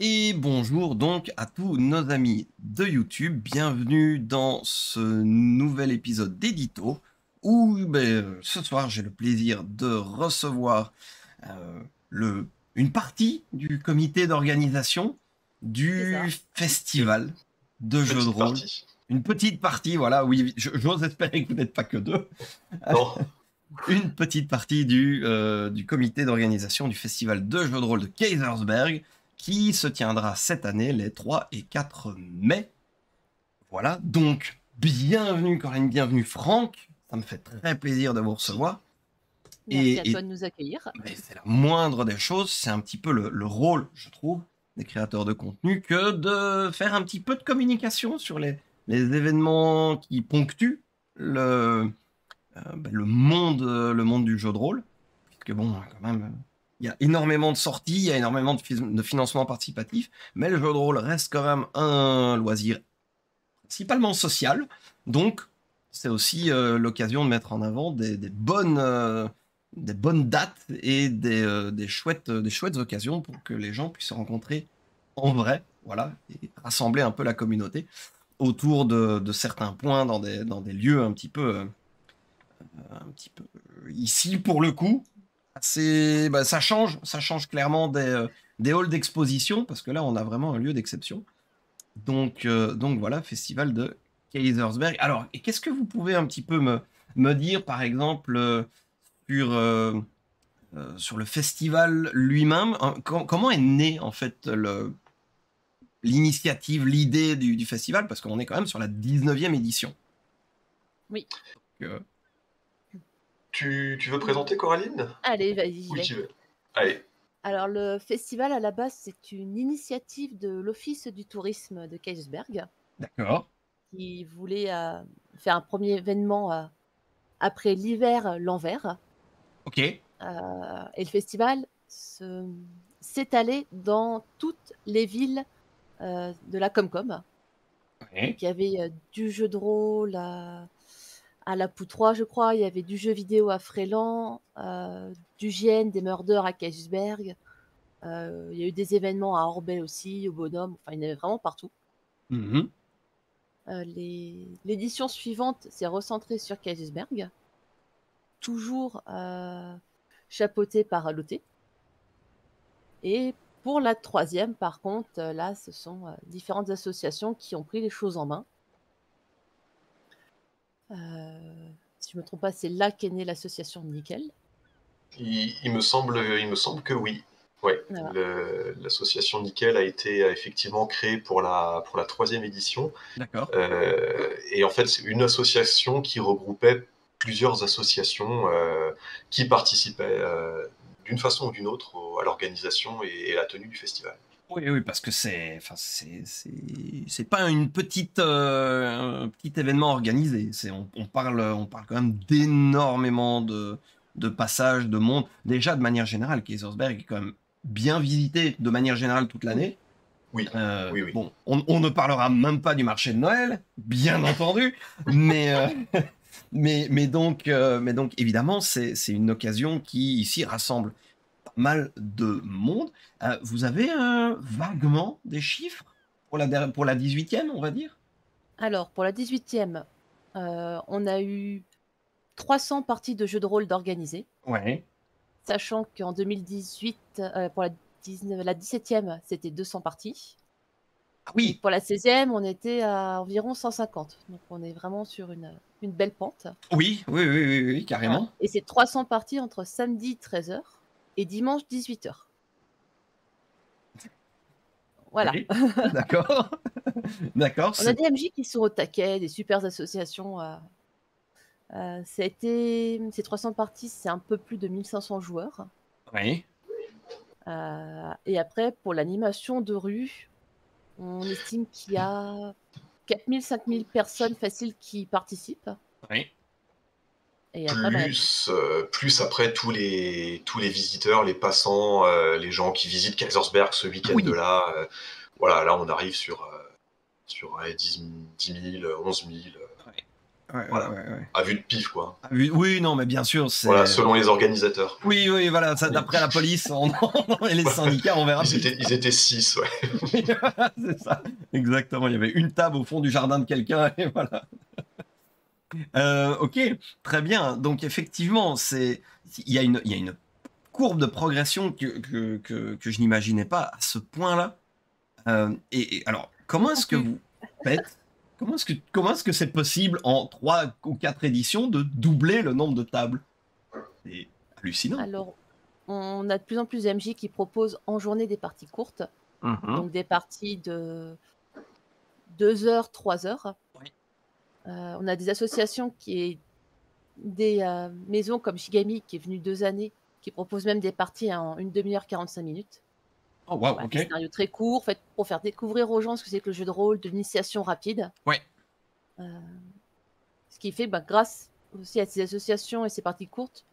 Et bonjour donc à tous nos amis de YouTube, bienvenue dans ce nouvel épisode d'édito où ce soir j'ai le plaisir de recevoir euh, une partie du comité d'organisation C'est ça. du Une festival de jeux de petite rôle. partie. Une petite partie, voilà, oui, j'ose espérer que vous n'êtes pas que deux. Non, Une petite partie du comité d'organisation du festival de jeux de rôle de Kaysersberg qui se tiendra cette année les 3 et 4 mai. Voilà, donc bienvenue Corinne, bienvenue Franck, ça me fait très plaisir de vous recevoir. Merci à toi de nous accueillir. Mais c'est la moindre des choses, c'est un petit peu le rôle, je trouve, des créateurs de contenu que de faire un petit peu de communication sur les événements qui ponctuent le monde du jeu de rôle. Puisque bon, quand même, il y a énormément de sorties, il y a énormément de financement participatif, mais le jeu de rôle reste quand même un loisir principalement social. Donc, c'est aussi l'occasion de mettre en avant des bonnes dates et des chouettes occasions pour que les gens puissent se rencontrer en vrai, voilà, et rassembler un peu la communauté autour de certains points dans des lieux un petit peu ici pour le coup. Ça change clairement des halls d'exposition parce que là on a vraiment un lieu d'exception. Donc voilà, festival de Kaysersberg. Alors, et qu'est-ce que vous pouvez un petit peu me dire par exemple sur, euh, sur le festival lui-même, hein, comment est née en fait l'initiative, l'idée du festival, parce qu'on est quand même sur la 19e édition. Oui. Donc, tu veux présenter Coraline? Allez, vas-y, j'y Oui, vais. tu veux. Allez, Alors, le festival, à la base, c'est une initiative de l'Office du tourisme de Kaysersberg d'accord. qui voulait faire un premier événement après l'hiver, l'Anvers. Ok. Et le festival s'étalait dans toutes les villes de la Comcom. Ouais. Donc, il y avait du jeu de rôle à la Poutroie, je crois. Il y avait du jeu vidéo à Fréland, du GN, des Murders à Kaysersberg. Il y a eu des événements à Orbey aussi, au Bonhomme. Enfin, il y en avait vraiment partout. Mhm. L'édition suivante s'est recentrée sur Kaysersberg, toujours chapeautée par l'OT. Et pour la troisième, par contre, là, ce sont différentes associations qui ont pris les choses en main. Si je ne me trompe pas, c'est là qu'est née l'association Nickel. il me semble que oui. Ouais, Voilà. l'association Nickel a été effectivement créée pour la troisième édition. D'accord. Et en fait, c'est une association qui regroupait plusieurs associations qui participaient d'une façon ou d'une autre à l'organisation et à la tenue du festival. Oui, oui, parce que c'est pas un petit événement organisé. On parle quand même d'énormément de passages, de monde. Déjà, de manière générale, Kaysersberg est quand même bien visité de manière générale toute l'année. Oui, oui, oui. Bon, on ne parlera même pas du marché de Noël, bien entendu, mais, mais donc évidemment, c'est une occasion qui ici rassemble pas mal de monde. Vous avez vaguement des chiffres pour la 18e, on va dire? Alors, pour la 18e, on a eu 300 parties de jeux de rôle d'organiser, Ouais. sachant qu'en 2018, pour la 17e, c'était 200 parties. Ah Et oui, pour la 16e, on était à environ 150. Donc, on est vraiment sur une belle pente. oui, oui, oui, oui, oui, Voilà. carrément. Et c'est 300 parties entre samedi 13h et dimanche 18h. Voilà. Oui, d'accord. D'accord, On a des MJ qui sont au taquet, des super associations. Ces 300 parties, c'est un peu plus de 1500 joueurs. oui. Et après, pour l'animation de rue, on estime qu'il y a 4000, 5000 personnes faciles qui participent. Oui. Et après, Plus après tous les visiteurs, les passants, les gens qui visitent Kaisersberg ce week-end Oui. de là, voilà, là on arrive sur 10 000, 11 000. Ouais. Voilà. ouais. À vue de pif, quoi. Ah oui, non, mais bien sûr, Voilà, c'est... selon les organisateurs. Oui, voilà, ça, d'après la police et les syndicats, on verra plus Ils étaient 6, ouais. c'est ça, exactement. Il y avait une table au fond du jardin de quelqu'un, et voilà. Ok, très bien. Donc, effectivement, il y a une courbe de progression que je n'imaginais pas à ce point-là. Et alors, comment Non est-ce que plus. vous faites? Comment est-ce que c'est possible en 3 ou 4 éditions de doubler le nombre de tables? C'est hallucinant. Alors, on a de plus en plus d'MJ qui proposent en journée des parties courtes, Mhm. donc des parties de 2 heures, 3 heures. Oui. On a des associations des maisons comme Shigami qui est venue 2 années, qui proposent même des parties en 1/2 heure, 45 minutes. Oh, wow, Voilà, ok. des scénarios très courts, fait pour faire découvrir aux gens ce que c'est que le jeu de rôle, de l'initiation rapide. Ouais. Heu, Ce qui fait, grâce aussi à ces associations et ces parties courtes,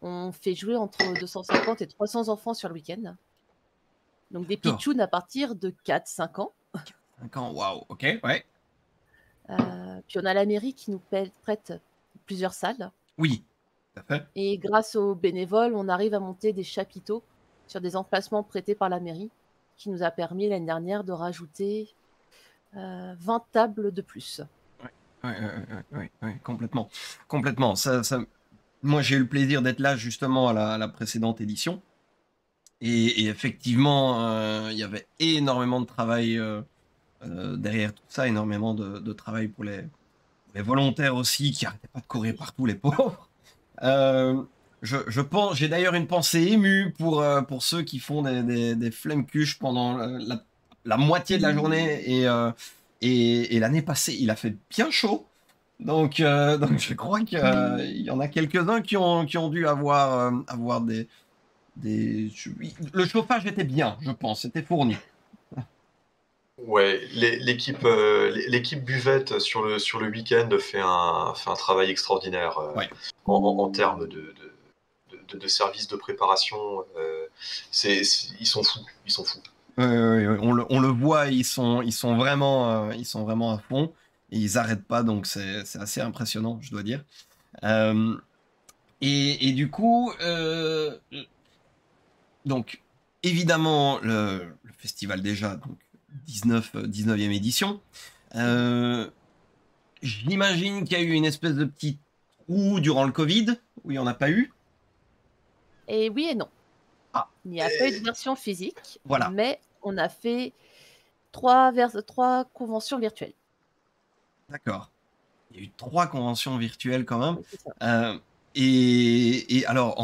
on fait jouer entre 250 et 300 enfants sur le week-end. Donc des D'accord. pitchouns à partir de 4-5 ans. 5 ans, waouh, ok, ouais. Puis on a la mairie qui nous prête plusieurs salles Oui, tout à fait. et grâce aux bénévoles, on arrive à monter des chapiteaux sur des emplacements prêtés par la mairie, qui nous a permis l'année dernière de rajouter 20 tables de plus. Ouais, complètement. Complètement. Moi, j'ai eu le plaisir d'être là justement à la précédente édition. Et effectivement, il y avait énormément de travail derrière tout ça, énormément de travail pour les volontaires aussi, qui arrêtaient pas de courir partout, les pauvres. Euh, je pense, j'ai d'ailleurs une pensée émue pour ceux qui font des flemmes-cuches pendant la moitié de la journée. Et l'année passée, il a fait bien chaud. Donc je crois qu'il y en a quelques-uns qui ont dû avoir le chauffage était bien, je pense, c'était fourni. Ouais, l'équipe buvette sur le week-end fait un travail extraordinaire Ouais. en termes de services de préparation. Ils sont fous, ils sont fous. Ouais, on le voit, ils sont vraiment à fond et ils arrêtent pas, donc c'est assez impressionnant, je dois dire. Euh, et du coup, donc évidemment le festival déjà, donc 19e édition. Euh, J'imagine qu'il y a eu une espèce de petit trou durant le Covid où il n'y en a pas eu. Et oui et non. Ah, Il n'y a pas eu de version physique, voilà, mais on a fait 3 conventions virtuelles. d'accord. Il y a eu 3 conventions virtuelles quand même. Oui, c'est ça. Euh, et alors,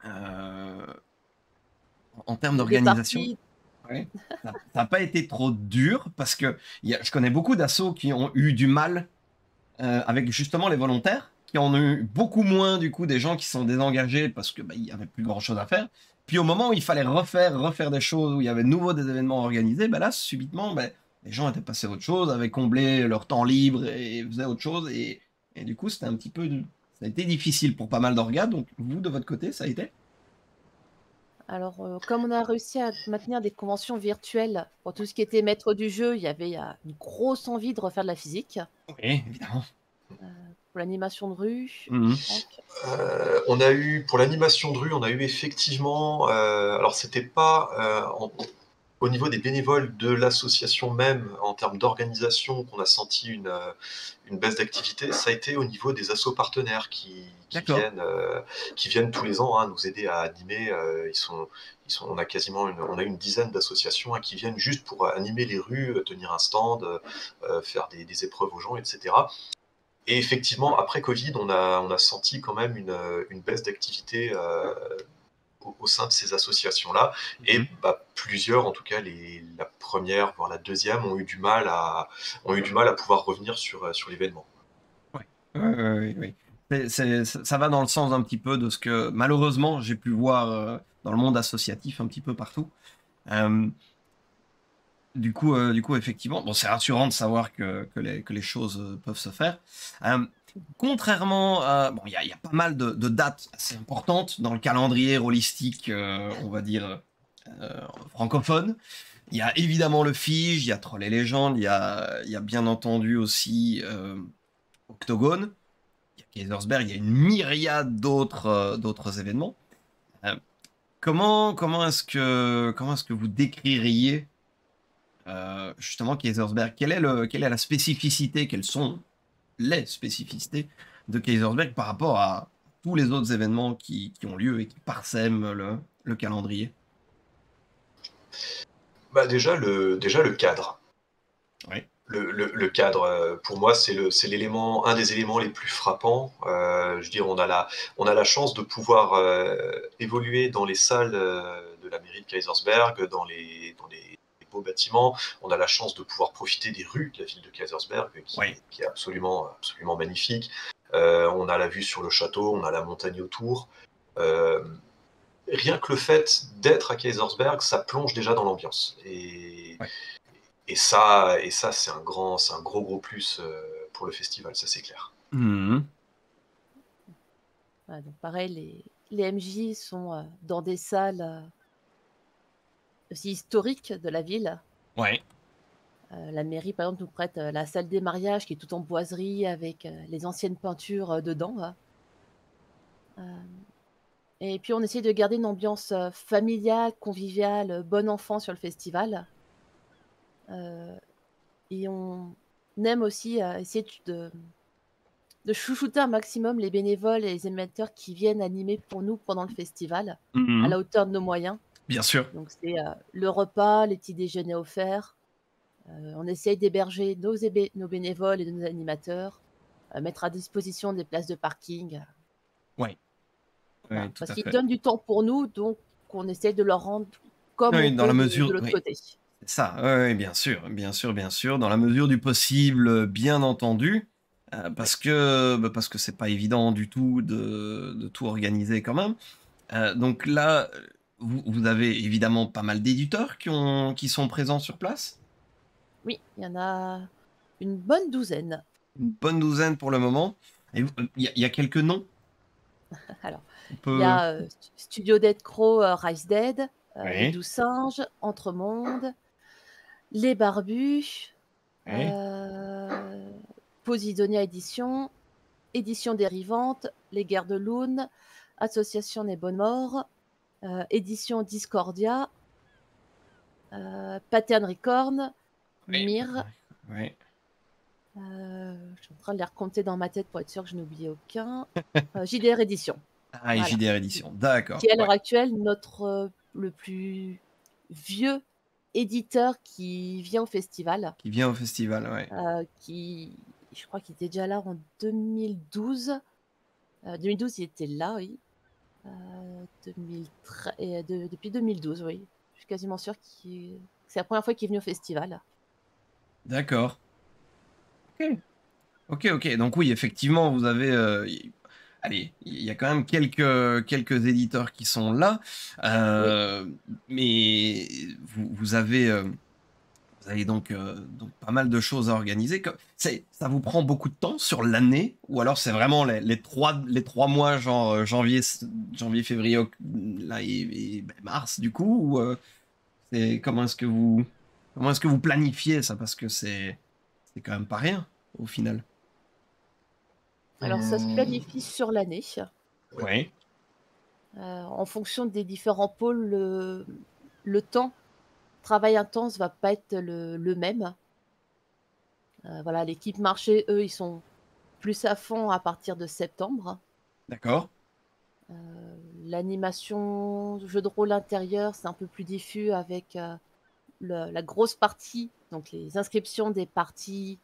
euh, en termes Des d'organisation, parties. ouais, ça n'a pas été trop dur parce que je connais beaucoup d'assos qui ont eu du mal avec justement les volontaires, qui en ont eu beaucoup moins du coup des gens qui sont désengagés parce que il y avait plus grand chose à faire. Puis au moment où il fallait refaire des choses, où il y avait de nouveau des événements organisés, là subitement, les gens étaient passés à autre chose, avaient comblé leur temps libre et faisaient autre chose et du coup c'était un petit peu, ça a été difficile pour pas mal d'orgas. Donc vous de votre côté, ça a été? Alors, comme on a réussi à maintenir des conventions virtuelles pour tout ce qui était maître du jeu, il y avait une grosse envie de refaire de la physique. Oui, évidemment. Pour l'animation de rue, Mhm. Franck. On a eu, pour l'animation de rue, on a eu effectivement, alors c'était pas au niveau des bénévoles de l'association même, en termes d'organisation, qu'on a senti une baisse d'activité, ça a été au niveau des assos partenaires D'accord. qui viennent tous les ans hein, nous aider à animer. On a on a une dizaine d'associations hein, qui viennent juste pour animer les rues, tenir un stand, faire des épreuves aux gens, etc. Et effectivement, après Covid, on a senti quand même une baisse d'activité au sein de ces associations-là. Et Mhm. plusieurs, en tout cas la première, voire la deuxième, ont eu du mal à pouvoir revenir sur l'événement. Ouais. Oui. Ça va dans le sens un petit peu de ce que malheureusement j'ai pu voir dans le monde associatif un petit peu partout. Euh, du coup, effectivement, bon, c'est rassurant de savoir que les choses peuvent se faire. Euh, Contrairement à... Bon, il y a pas mal de dates assez importantes dans le calendrier rôlistique, on va dire, francophone. Il y a évidemment le Fige, il y a Troll et Légendes, il y a bien entendu aussi Octogone, il y a Kaisersberg, il y a une myriade d'autres événements. Euh, comment est-ce que vous décririez justement Kaisersberg? Quelle est la spécificité, quelles sont les spécificités de Kaisersberg par rapport à tous les autres événements qui ont lieu et qui parsèment le calendrier? Bah déjà le cadre. Oui. Le cadre, pour moi, c'est l'élément, un des éléments les plus frappants. Je veux dire, on a la chance de pouvoir évoluer dans les salles de la mairie de Kaisersberg, dans les beaux bâtiments. On a la chance de pouvoir profiter des rues de la ville de Kaisersberg, qui, Oui. qui est absolument, absolument magnifique. On a la vue sur le château, on a la montagne autour. Euh, Rien que le fait d'être à Kaisersberg, ça plonge déjà dans l'ambiance. Et, Ouais. et ça, et ça c'est un gros plus pour le festival, ça c'est clair. Mhm. Ouais, donc pareil, les MJ sont dans des salles aussi historiques de la ville. Ouais. La mairie, par exemple, nous prête la salle des mariages qui est tout en boiserie avec les anciennes peintures dedans. Euh, et puis on essaie de garder une ambiance familiale, conviviale, bon enfant sur le festival. Euh, et on aime aussi essayer de chouchouter un maximum les bénévoles et les animateurs qui viennent animer pour nous pendant le festival, à Mhm. la hauteur de nos moyens. Bien sûr. Donc c'est le repas, les petits déjeuners offerts. On essaye d'héberger nos bénévoles et nos animateurs, mettre à disposition des places de parking. Ouais. Voilà. Oui, tout Parce à qu'ils fait. donnent du temps pour nous, donc on essaye de leur rendre comme on Oui, dans la peut de mesure, l'autre oui, côté. c'est ça. Oui, oui, bien sûr, bien sûr, bien sûr, dans la mesure du possible, bien entendu, Oui. parce que c'est pas évident du tout de tout organiser quand même. Donc là, vous avez évidemment pas mal d'éditeurs qui sont présents sur place? Oui, il y en a une bonne douzaine. Une bonne douzaine pour le moment. Et il y a quelques noms? Alors, On il y peut a Studio Dead Crow, Rise Dead, Les Oui, Douze Singes, Entremonde, Les Barbus, oui, euh, Posidonia Édition, Édition Dérivante, Les Guerres de Lune, Association des Bonnes Morts, Édition Discordia, Pattern Recorn, oui, Myr. oui. Je suis en train de les recompter dans ma tête pour être sûr que je n'oublie aucun. JDR Édition, Ah, et voilà. JDR Édition, d'accord, Qui est à l'heure ouais. actuelle notre le plus vieux éditeur qui vient au festival, Qui vient au festival, ouais. qui, je crois qu'il était déjà là en 2012. 2012, il était là, oui. 2013, depuis 2012, oui. Je suis quasiment sûre que c'est la première fois qu'il est venu au festival. D'accord. Ok. Ok, ok. Donc oui, effectivement, vous avez, allez, il y a quand même quelques éditeurs qui sont là, Oui. mais vous avez donc pas mal de choses à organiser. Ça vous prend beaucoup de temps sur l'année, ou alors c'est vraiment les trois mois, genre janvier, février, là et mars du coup, ou comment est-ce que vous planifiez ça, parce que c'est quand même pas rien au final. Alors, ça se Mmh, planifie sur l'année. ouais. Oui. En fonction des différents pôles, le temps, travail intense va pas être le même. Voilà, l'équipe marché, eux, ils sont plus à fond à partir de septembre. D'accord. L'animation, jeu de rôle intérieur, c'est un peu plus diffus avec la grosse partie, donc les inscriptions des parties.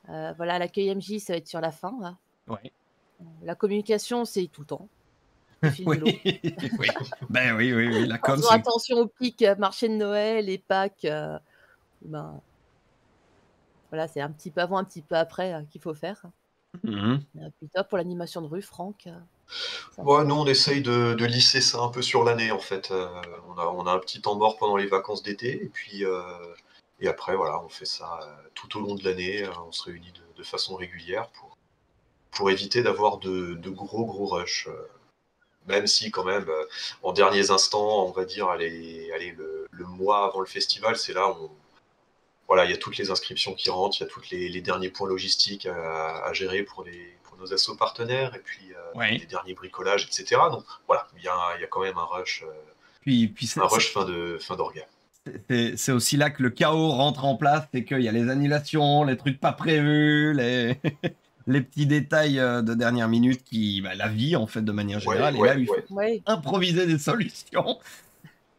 Voilà, l'accueil MJ, ça va être sur la fin, là. Oui. La communication, c'est tout le temps, au fil de Oui, l'eau. oui. Ben oui, oui, oui, la En com, faisant c'est attention aux pics, marché de Noël et Pâques, ben, voilà, c'est un petit peu avant, un petit peu après qu'il faut faire. Mhm. Puis toi, pour l'animation de rue, Franck, ça va. Ouais, nous, on essaye de lisser ça un peu sur l'année, en fait. On a un petit temps mort pendant les vacances d'été, et après, voilà, on fait ça tout au long de l'année. On se réunit de façon régulière pour éviter d'avoir de gros, gros rushs. même si quand même, en derniers instants, on va dire, allez, le mois avant le festival, c'est là où voilà, il y a toutes les inscriptions qui rentrent, il y a tous les derniers points logistiques à gérer pour nos assos partenaires, et puis les Ouais. derniers bricolages, etc. Donc voilà, il y a quand même Puis un rush fin d'orga. c'est aussi là que le chaos rentre en place, c'est qu'il y a les annulations, les trucs pas prévus, les petits détails de dernière minute la vie en fait de manière Ouais, générale. Et là, ouais, il faut ouais. Oui, improviser des solutions.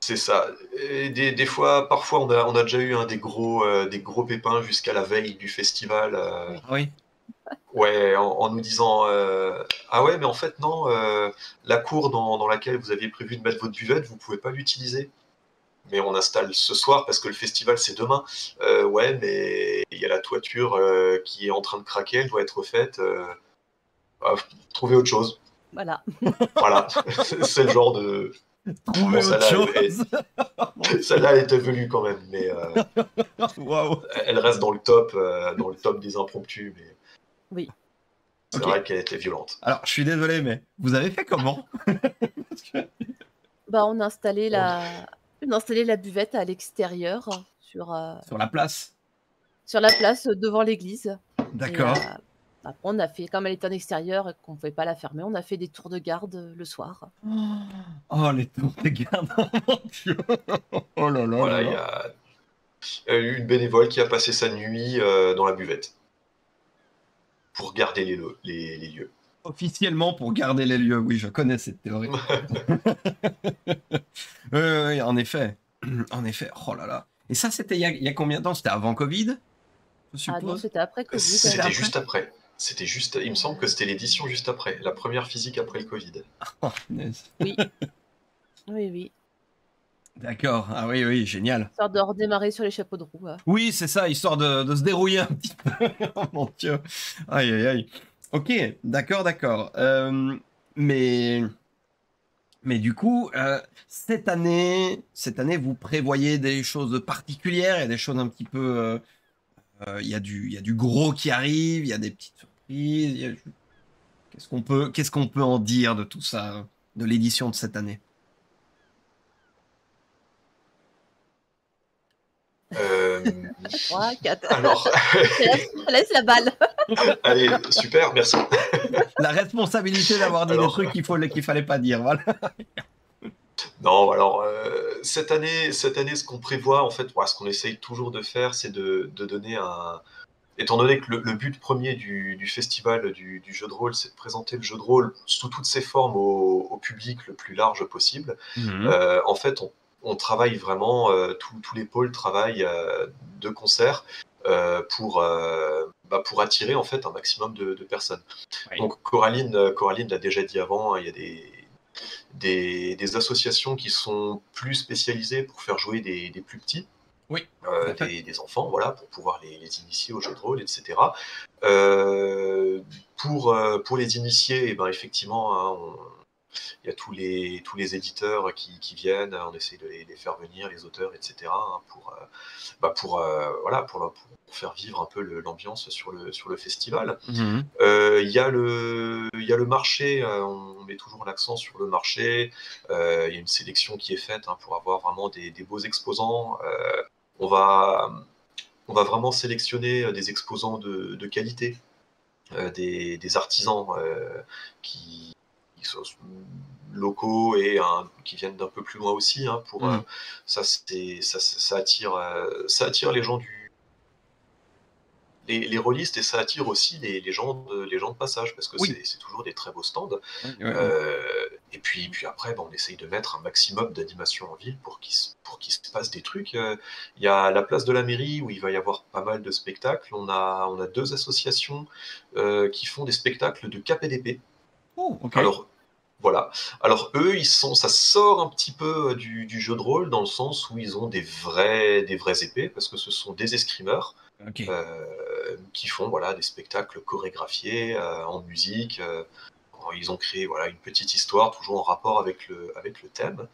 C'est ça. Et des fois, parfois, on a déjà eu des gros pépins jusqu'à la veille du festival. oui. Oui. Ouais, en nous disant ah ouais, mais en fait, non, la cour dans laquelle vous aviez prévu de mettre votre buvette, vous pouvez pas l'utiliser. Mais on installe ce soir parce que le festival c'est demain. Ouais, mais il y a la toiture qui est en train de craquer, elle doit être faite. Trouvez autre chose. Voilà. Voilà, c'est le genre de. Bon, Trouver autre celle-là, chose. celle-là, elle était venue quand même, mais Waouh. elle reste dans le top des impromptus. Mais Oui. c'est Ok. vrai qu'elle était violente. Alors, je suis désolé, mais vous avez fait comment? Bah, on a installé la buvette à l'extérieur Sur la place. sur la place devant l'église. Et D'accord. après, on a fait, comme elle était en extérieur et qu'on ne pouvait pas la fermer, on a fait des tours de garde le soir. Oh, les tours de garde. Mon Dieu. Oh là là là Voilà, là. il y a eu une bénévole qui a passé sa nuit dans la buvette pour garder les lieux. Officiellement pour garder les lieux, oui, je connais cette théorie. Oui, en effet. En effet. Oh là là. Et ça, c'était il y a combien de temps? C'était avant Covid, je Ah non, suppose? c'était après Covid. C'était C'était après? juste après. Il me semble que c'était l'édition juste après, la première physique après le Covid. Oh, punaise. Oui, oui, oui. D'accord. Ah oui, oui, génial. Histoire de redémarrer sur les chapeaux de roue. Oui, c'est ça, histoire de se dérouiller un petit peu. Oh mon Dieu. Aïe, aïe, aïe. Ok, d'accord, d'accord. Mais, mais du coup, cette année, vous prévoyez des choses particulières, il y a des choses un petit peu... il y a du gros qui arrive, il y a des petites surprises. Qu'est-ce qu'on peut en dire de tout ça, de l'édition de cette année? Euh, 3, 4. alors, Je laisse la balle. allez, super, merci. La responsabilité d'avoir dit des Alors, trucs qu'il fallait pas dire, voilà. non, alors cette année, ce qu'on prévoit, en fait, ouais, ce qu'on essaye toujours de faire, c'est de donner un. Étant donné que le but premier du festival du jeu de rôle, c'est de présenter le jeu de rôle sous toutes ses formes au public le plus large possible. Mhm. En fait, on travaille vraiment, tous les pôles travaillent de concert pour attirer en fait un maximum de personnes. Oui. Donc Coraline l'a déjà dit avant, hein, il y a des associations qui sont plus spécialisées pour faire jouer des plus petits. Oui. Des enfants, voilà, pour pouvoir les initier au jeu de rôle, etc. Pour les initier, et ben effectivement, hein, il y a tous les éditeurs qui viennent, on essaie de les faire venir, les auteurs, etc. hein, voilà, pour faire vivre un peu l'ambiance sur le festival. Mhm. Il y a le marché, on met toujours l'accent sur le marché. Il y a une sélection qui est faite hein, pour avoir vraiment des beaux exposants. On va vraiment sélectionner des exposants de qualité, des artisans qui sont locaux et qui viennent d'un peu plus loin aussi. Hein, Mhm. ça attire les gens les rôlistes, et ça attire aussi les gens de passage parce que Oui. c'est toujours des très beaux stands. Oui, oui, oui. Et puis après, on essaye de mettre un maximum d'animation en ville pour qu'il se passe des trucs. Il y a la place de la mairie où il va y avoir pas mal de spectacles. On a deux associations qui font des spectacles de cap et d'épée. Oh, ok. Alors voilà. Alors eux, ça sort un petit peu du jeu de rôle dans le sens où ils ont des vraies épées parce que ce sont des escrimeurs Ok. qui font voilà des spectacles chorégraphiés en musique. Ils ont créé voilà une petite histoire toujours en rapport avec le thème.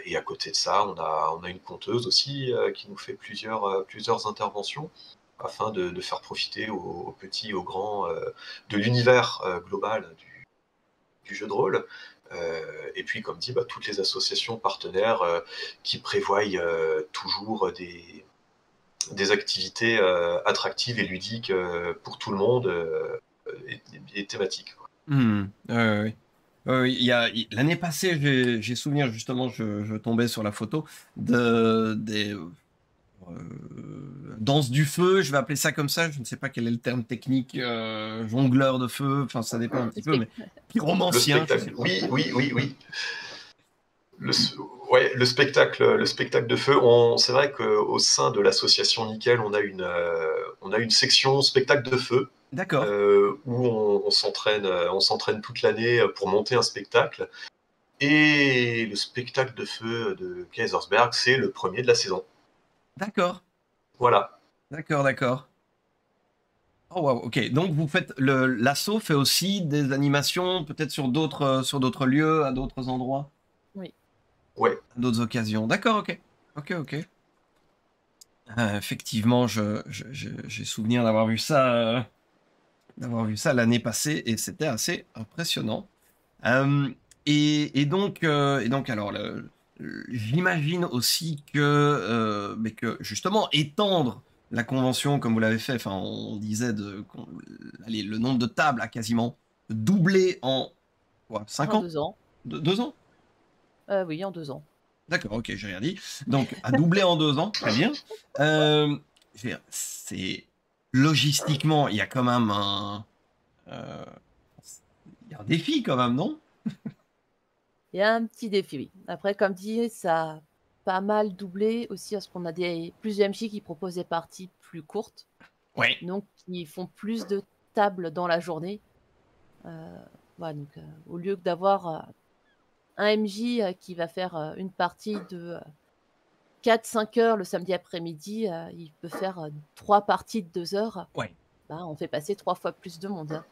Et à côté de ça, on a une conteuse aussi qui nous fait plusieurs interventions afin de faire profiter aux petits, aux grands de l'univers global du jeu de rôle. Et puis, comme dit, toutes les associations partenaires qui prévoient toujours des activités attractives et ludiques pour tout le monde et thématiques. Ouais. L'année passée, j'ai souvenir justement, je tombais sur la photo des danse du feu, je vais appeler ça comme ça, je ne sais pas quel est le terme technique, jongleur de feu, enfin ça dépend un petit peu, mais Le pyromancien, je sais spectacle, pas. oui. Ouais, le spectacle de feu. C'est vrai qu'au sein de l'association Nickel, on a une section spectacle de feu D'accord, où on s'entraîne toute l'année pour monter un spectacle. Et le spectacle de feu de Kaisersberg, c'est le premier de la saison. d'accord, Voilà. d'accord. Oh wow, ok. Donc vous faites l'assaut fait aussi des animations, peut-être sur d'autres lieux, à d'autres endroits, Oui. Ouais. à d'autres occasions. D'accord, ok. Effectivement, j'ai souvenir d'avoir vu ça l'année passée et c'était assez impressionnant. Et donc, alors, j'imagine aussi mais que justement étendre la convention comme vous l'avez fait, enfin, on disait allez, le nombre de tables a quasiment doublé en quoi, 5 En ans? 2 ans. 2 ans? Oui, en 2 ans. D'accord, ok, j'ai rien dit. Donc, à doubler en 2 ans, très bien. Je veux dire, logistiquement, il y a quand même euh, il y a un défi quand même, non? Il y a un petit défi, oui. Après, comme dit, ça a pas mal doublé aussi parce qu'on a plus de MJ qui proposent des parties plus courtes, Ouais. donc qui font plus de tables dans la journée. Voilà, donc au lieu d'avoir un MJ qui va faire une partie de 4-5 heures le samedi après-midi, il peut faire 3 parties de 2 heures. Ouais. On fait passer 3 fois plus de monde, hein.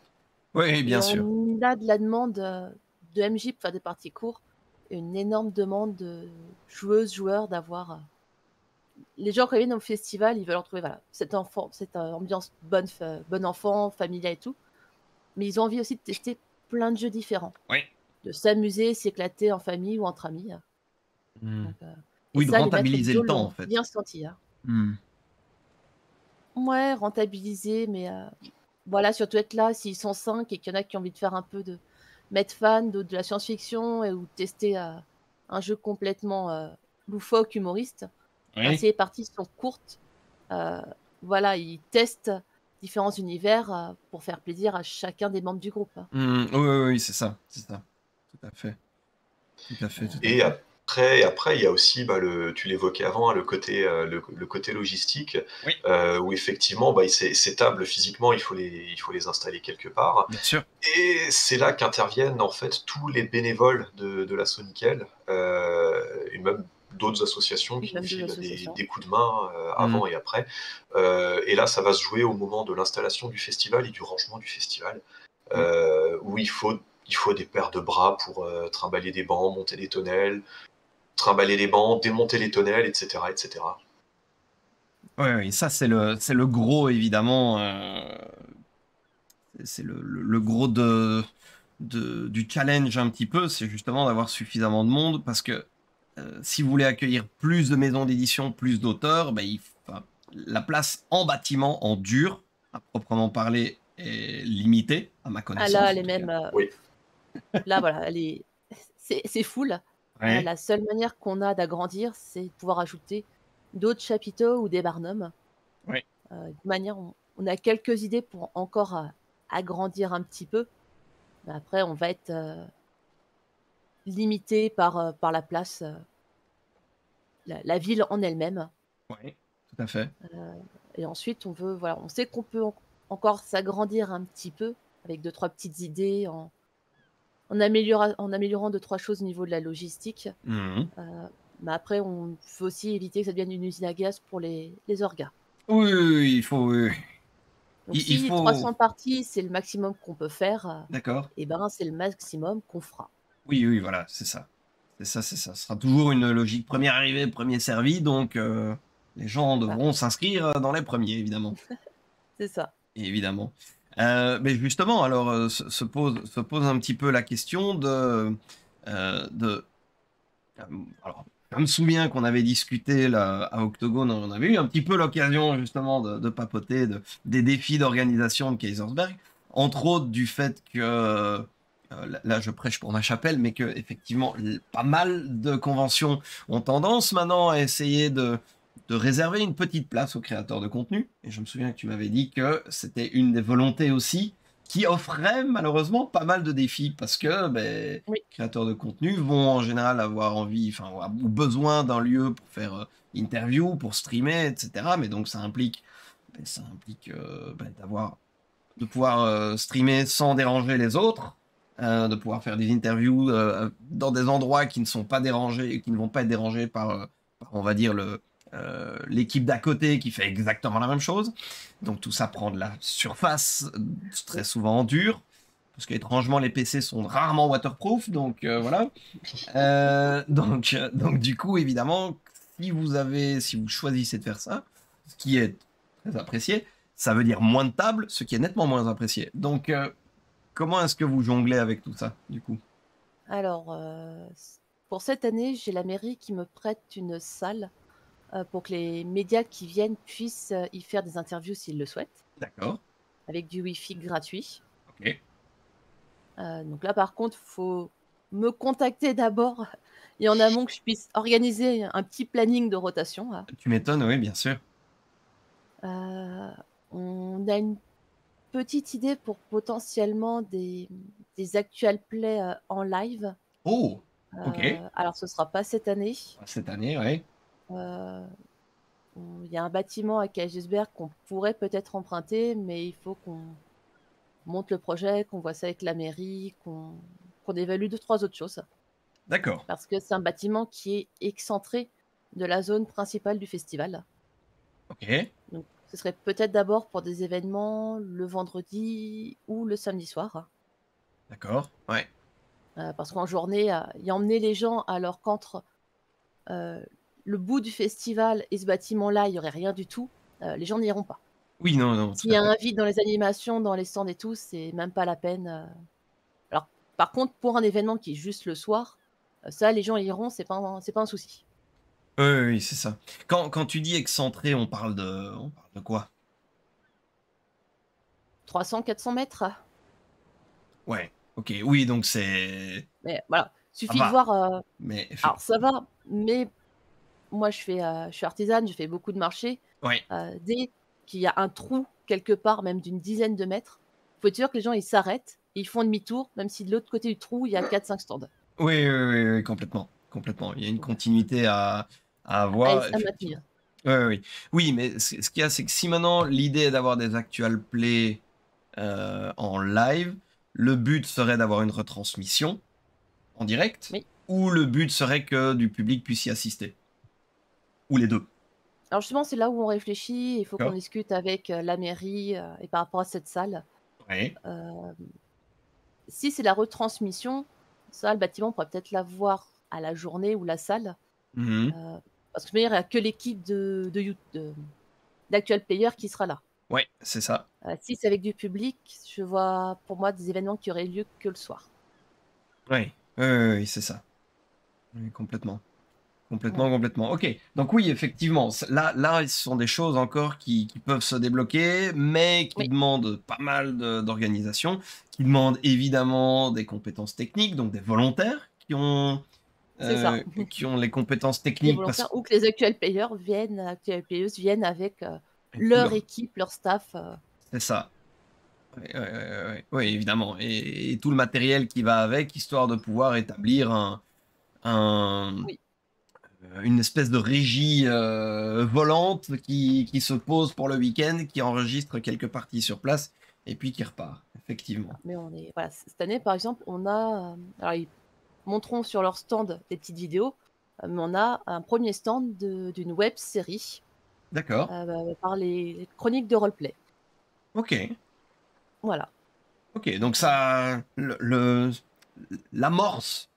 Oui, Et bien sûr. on a de la demande de MJ pour faire des parties courtes, et une énorme demande de joueuses, joueurs d'avoir. Les gens, quand ils viennent au festival, ils veulent retrouver cette ambiance bon enfant, familiale et tout. Mais ils ont envie aussi de tester plein de jeux différents, Oui. de s'amuser, s'éclater en famille ou entre amis. Hmm. Donc, et Oui, de ça, les maîtres rentabiliser d'ISO le temps, en l'ont fait. bien senti, hein. Hmm. Ouais, rentabiliser, mais voilà, surtout être là, s'ils sont 5 et qu'il y en a qui ont envie de faire un peu de mettre fan, d'autres de la science-fiction ou tester un jeu complètement loufoque, humoriste. Oui. Si les parties sont courtes, heu, voilà, ils testent différents univers pour faire plaisir à chacun des membres du groupe, hein. Oui, c'est ça, c'est ça. Tout à fait. Tout à fait, tout à Et fait. après, il y a aussi, tu l'évoquais avant, hein, le côté logistique, Oui, où effectivement, ces tables, physiquement, il faut les installer quelque part. bien sûr. Et c'est là qu'interviennent en fait tous les bénévoles de l'Asso Nickel, et même d'autres associations Oui, qui nous même 2 filent associations. des coups de main Hmm. avant et après. Et là, ça va se jouer au moment de l'installation du festival et du rangement du festival, où il faut des paires de bras pour trimballer des bancs, monter des tonnelles, trimballer les bancs, démonter les tonnelles, etc., etc. Oui, ça c'est le gros évidemment. C'est le gros du challenge un petit peu, c'est justement d'avoir suffisamment de monde parce que si vous voulez accueillir plus de maisons d'édition, plus d'auteurs, ben, enfin, la place en bâtiment, en dur, à proprement parler, est limitée, à ma Ah là, connaissance en les tout cas. mêmes, Oui. là, voilà, c'est full. Ouais. La seule manière qu'on a d'agrandir, c'est de pouvoir ajouter d'autres chapiteaux ou des barnums. Ouais. De manière on a quelques idées pour encore agrandir un petit peu, mais après on va être limité par la place, la ville en elle-même. Ouais, tout à fait. Et ensuite on sait qu'on peut encore s'agrandir un petit peu avec 2-3 petites idées en améliorant 2-3 choses au niveau de la logistique. Mhm. Heu, mais après on faut aussi éviter que ça devienne une usine à gaz pour les orgas. Oui, il faut. Oui. Donc Il si faut. 300 parties, c'est le maximum qu'on peut faire, D'accord. et ben, c'est le maximum qu'on fera. Oui, voilà, c'est ça. C'est ça. Ce sera toujours une logique premier arrivé, premier servi, donc les gens Bah, devront s'inscrire dans les premiers, évidemment. c'est ça. Évidemment. Mais justement, alors se pose un petit peu la question de de... Alors, je me souviens qu'on avait discuté là, à Octogone, on avait eu un petit peu l'occasion justement de papoter des défis d'organisation de Kaisersberg, entre autres du fait que, là je prêche pour ma chapelle, mais que effectivement pas mal de conventions ont tendance maintenant à essayer de réserver une petite place aux créateurs de contenu. Et je me souviens que tu m'avais dit que c'était une des volontés aussi qui offrait malheureusement pas mal de défis parce que ben, Oui. créateurs de contenu vont en général avoir envie, enfin, ou besoin d'un lieu pour faire interview, pour streamer, etc. Mais donc ça implique, de pouvoir streamer sans déranger les autres, de pouvoir faire des interviews dans des endroits qui ne sont pas dérangés, qui ne vont pas être dérangés par, on va dire, l'équipe d'à côté qui fait exactement la même chose. Donc tout ça prend de la surface, très souvent en dur, parce qu'étrangement les PC sont rarement waterproof, donc voilà. Donc du coup, évidemment, si vous choisissez de faire ça, ce qui est très apprécié, ça veut dire moins de tables, ce qui est nettement moins apprécié. Donc, comment est-ce que vous jonglez avec tout ça, du coup? Alors, pour cette année, j'ai la mairie qui me prête une salle pour que les médias qui viennent puissent y faire des interviews s'ils le souhaitent, D'accord, avec du Wi-Fi gratuit. ok. Donc là, par contre, faut me contacter d'abord et en amont que je puisse organiser un petit planning de rotation, là. Tu m'étonnes, oui, bien sûr. Heu, on a une petite idée pour potentiellement des actual plays, en live. Oh, ok. Alors ce sera pas cette année. Cette année, ouais. Heu, il y a un bâtiment à Kaysersberg qu'on pourrait peut-être emprunter, mais il faut qu'on monte le projet, qu'on voit ça avec la mairie, qu'on évalue 2-3 autres choses. D'accord. Parce que c'est un bâtiment qui est excentré de la zone principale du festival. Ok. Donc ce serait peut-être d'abord pour des événements le vendredi ou le samedi soir. D'accord. Ouais. Parce qu'en journée, y emmener les gens alors qu'entre, heu, le bout du festival et ce bâtiment-là, il y aurait rien du tout, les gens n'iront pas. Oui, non, non, tout S'il y à a fait. un vide dans les animations, dans les stands et tout, c'est même pas la peine, Alors par contre, pour un événement qui est juste le soir, ça les gens iront, c'est pas un souci. Oui, oui, oui, c'est ça. Quand tu dis excentré, on parle de quoi? 300-400 mètres. Ouais. Ok. Oui, donc Mais voilà, ça suffit de va. voir, Mais alors ça va, mais moi je suis artisane, je fais beaucoup de marchés, ouais. dès qu'il y a un trou quelque part, même d'une dizaine de mètres, faut être sûr que les gens ils s'arrêtent, et ils font demi-tour, même si de l'autre côté du trou, il y a 4-5 stands. Oui, oui, oui, oui, complètement, complètement. Il y a une continuité à avoir, À maintenir. effectivement. Oui, oui, oui. Oui, mais ce qu'il y a, c'est que si maintenant l'idée est d'avoir des actual plays en live, le but serait d'avoir une retransmission en direct, Oui. ou le but serait que du public puisse y assister, ou les deux. Alors justement, c'est là où on réfléchit, il faut qu'on D'accord? discute avec, la mairie, et par rapport à cette salle. Oui. Heu, Si c'est la retransmission, ça, le bâtiment, on pourrait peut-être l'avoir à la journée ou la salle, Mhm. heu, parce que je veux dire, il y a que l'équipe d'Actual Player qui sera là. Ouais, c'est ça. Si c'est avec du public, je vois pour moi des événements qui auraient lieu que le soir. Oui, oui, oui, oui, c'est ça. Oui, complètement. Complètement, Voilà. complètement. Ok, donc oui, effectivement, là, ce sont des choses encore qui peuvent se débloquer, mais qui Oui, demandent pas mal d'organisation, qui demandent évidemment des compétences techniques, donc des volontaires c'est ça. qui ont les compétences Des techniques volontaires parce ou que les actual players viennent avec, que tout leur leur... équipe, leur staff, C'est ça. Oui, ouais, ouais, ouais, ouais. Ouais, évidemment. Et tout le matériel qui va avec, histoire de pouvoir établir un, oui. une espèce de régie volante qui se pose pour le week-end, qui enregistre quelques parties sur place et puis qui repart, effectivement. Mais on est voilà, cette année, par exemple, on a, alors ils montreront sur leur stand des petites vidéos, mais on a un premier stand d'une web série, D'accord. par les chroniques de roleplay. Ok. Voilà. Ok. Donc ça, l'amorce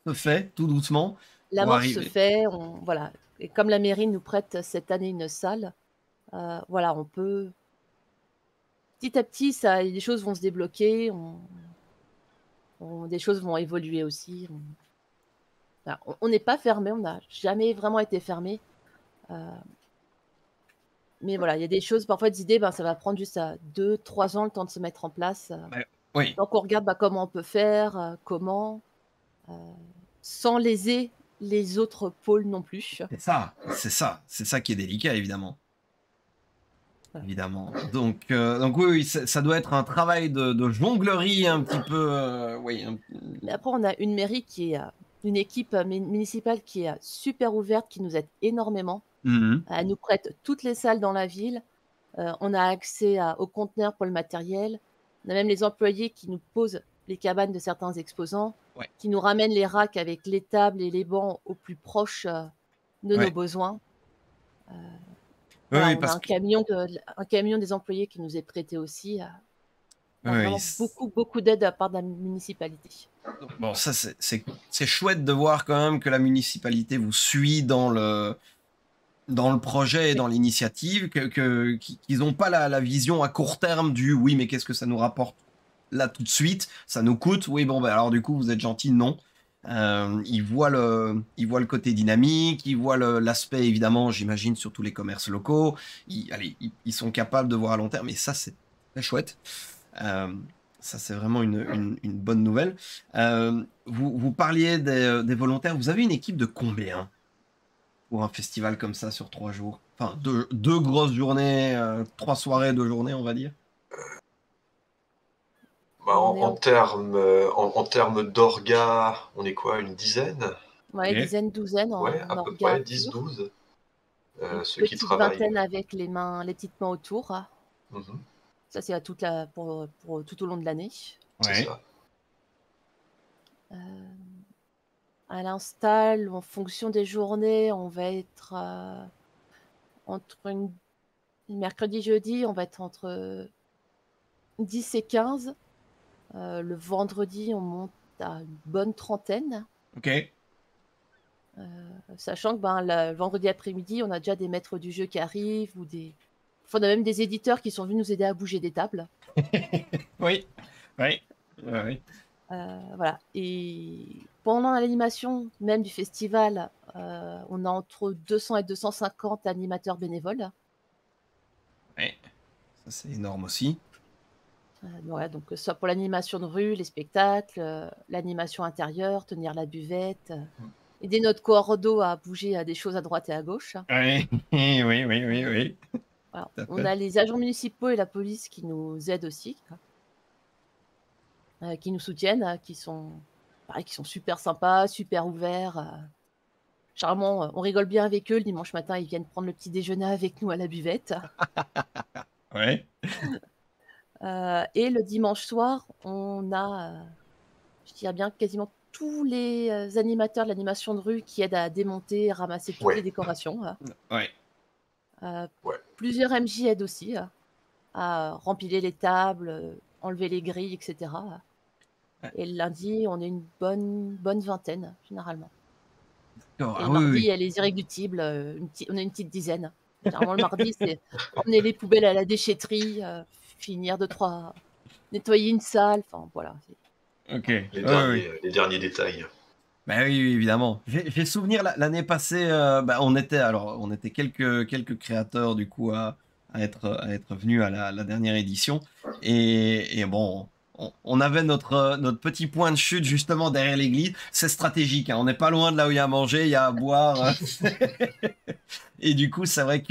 se fait tout doucement pour L'amorce se arriver. fait, on voilà, et comme la mairie nous prête cette année une salle, voilà, on peut petit à petit, ça les choses vont se débloquer, des choses vont évoluer aussi, Alors, on n'est pas fermé, on n'a jamais vraiment été fermé. Mais voilà, il y a des choses, parfois des idées, ça va prendre juste 2-3 ans le temps de se mettre en place. Ouais, oui, Donc on regarde comment on peut faire, comment, sans léser les autres pôles non plus. c'est ça qui est délicat, évidemment. Voilà. Évidemment. Donc oui, oui, ça doit être un travail de jonglerie un petit peu. Oui, Mais après, on a une mairie qui est, une équipe municipale qui est super ouverte, qui nous aide énormément. Mhm. Elle nous prête toutes les salles dans la ville. On a accès aux conteneurs pour le matériel. On a même les employés qui nous posent les cabanes de certains exposants, Ouais, qui nous ramènent les racks avec les tables et les bancs au plus proche de nos ouais. besoins. Oui, Voilà, oui, on a parce que un camion des employés qui nous est prêté aussi. On a oui, vraiment beaucoup d'aide de la part de la municipalité. bon, ça c'est chouette de voir quand même que la municipalité vous suit dans le projet et Oui, dans l'initiative, qu'ils n'ont pas la vision à court terme du oui, mais qu'est-ce que ça nous rapporte là tout de suite, ça nous coûte, oui, bon, ben alors du coup, vous êtes gentil, non. Ils voient le côté dynamique, ils voient l'aspect, évidemment, j'imagine, sur tous les commerces locaux. Allez, ils sont capables de voir à long terme, et ça, c'est très chouette. Euh, Ça, c'est vraiment une bonne nouvelle. Vous parliez des volontaires. Vous avez une équipe de combien pour un festival comme ça sur 3 jours? Enfin, deux grosses journées, 3 soirées, 2 journées, on va dire. Bah, on est en termes d'orga, on est quoi, une dizaine? ouais, Ok. dizaine, douzaine Ouais, en à peu orga près, dix pur. douze Une ceux qui petite travaillent. vingtaine avec les petites mains autour. Mhm, Ça, c'est pour tout au long de l'année. c'est Ouais. ça. Euh, à l'install, en fonction des journées, on va être entre mercredi, jeudi, on va être entre 10 et 15. Le vendredi, on monte à une bonne trentaine. Ok. Sachant que le vendredi après-midi, on a déjà des maîtres du jeu qui arrivent ou on a même des éditeurs qui sont venus nous aider à bouger des tables. Oui. Oui. Ouais, oui. Voilà. Et pendant l'animation même du festival, on a entre 200 et 250 animateurs bénévoles. Ouais. Ça, c'est énorme aussi. Ouais, donc soit pour l'animation de rue, les spectacles, l'animation intérieure, tenir la buvette, aider notre coordo à bouger des choses à droite et à gauche. Oui, oui, oui, oui, oui. Voilà. Tout à On fait. a les agents municipaux et la police qui nous aident aussi, qui nous soutiennent, pareil, qui sont super sympas, super ouverts. Généralement, on rigole bien avec eux. Le dimanche matin, ils viennent prendre le petit déjeuner avec nous à la buvette. Ouais. Et le dimanche soir, on a, je dirais bien, quasiment tous les animateurs de l'animation de rue qui aident à démonter et ramasser toutes les Ouais, décorations. Ouais. Euh, ouais. Plusieurs MJ aident aussi à rempiler les tables, enlever les grilles, etc. Ouais. Et le lundi, on est une bonne vingtaine, généralement. D'accord. Et Ah le oui, mardi, il oui. y a les irréductibles, on a une petite dizaine. Généralement, le mardi, c'est emmener les poubelles à la déchetterie, finir nettoyer une salle, enfin voilà. Ok. Oui, oui. Les derniers détails. Bah oui, oui, évidemment. J'ai souvenir l'année passée, on était quelques créateurs du coup à être venus à la dernière édition et bon, on avait notre petit point de chute justement derrière l'église. C'est stratégique, hein. On n'est pas loin de là où il y a à manger, il y a à boire. Et du coup, c'est vrai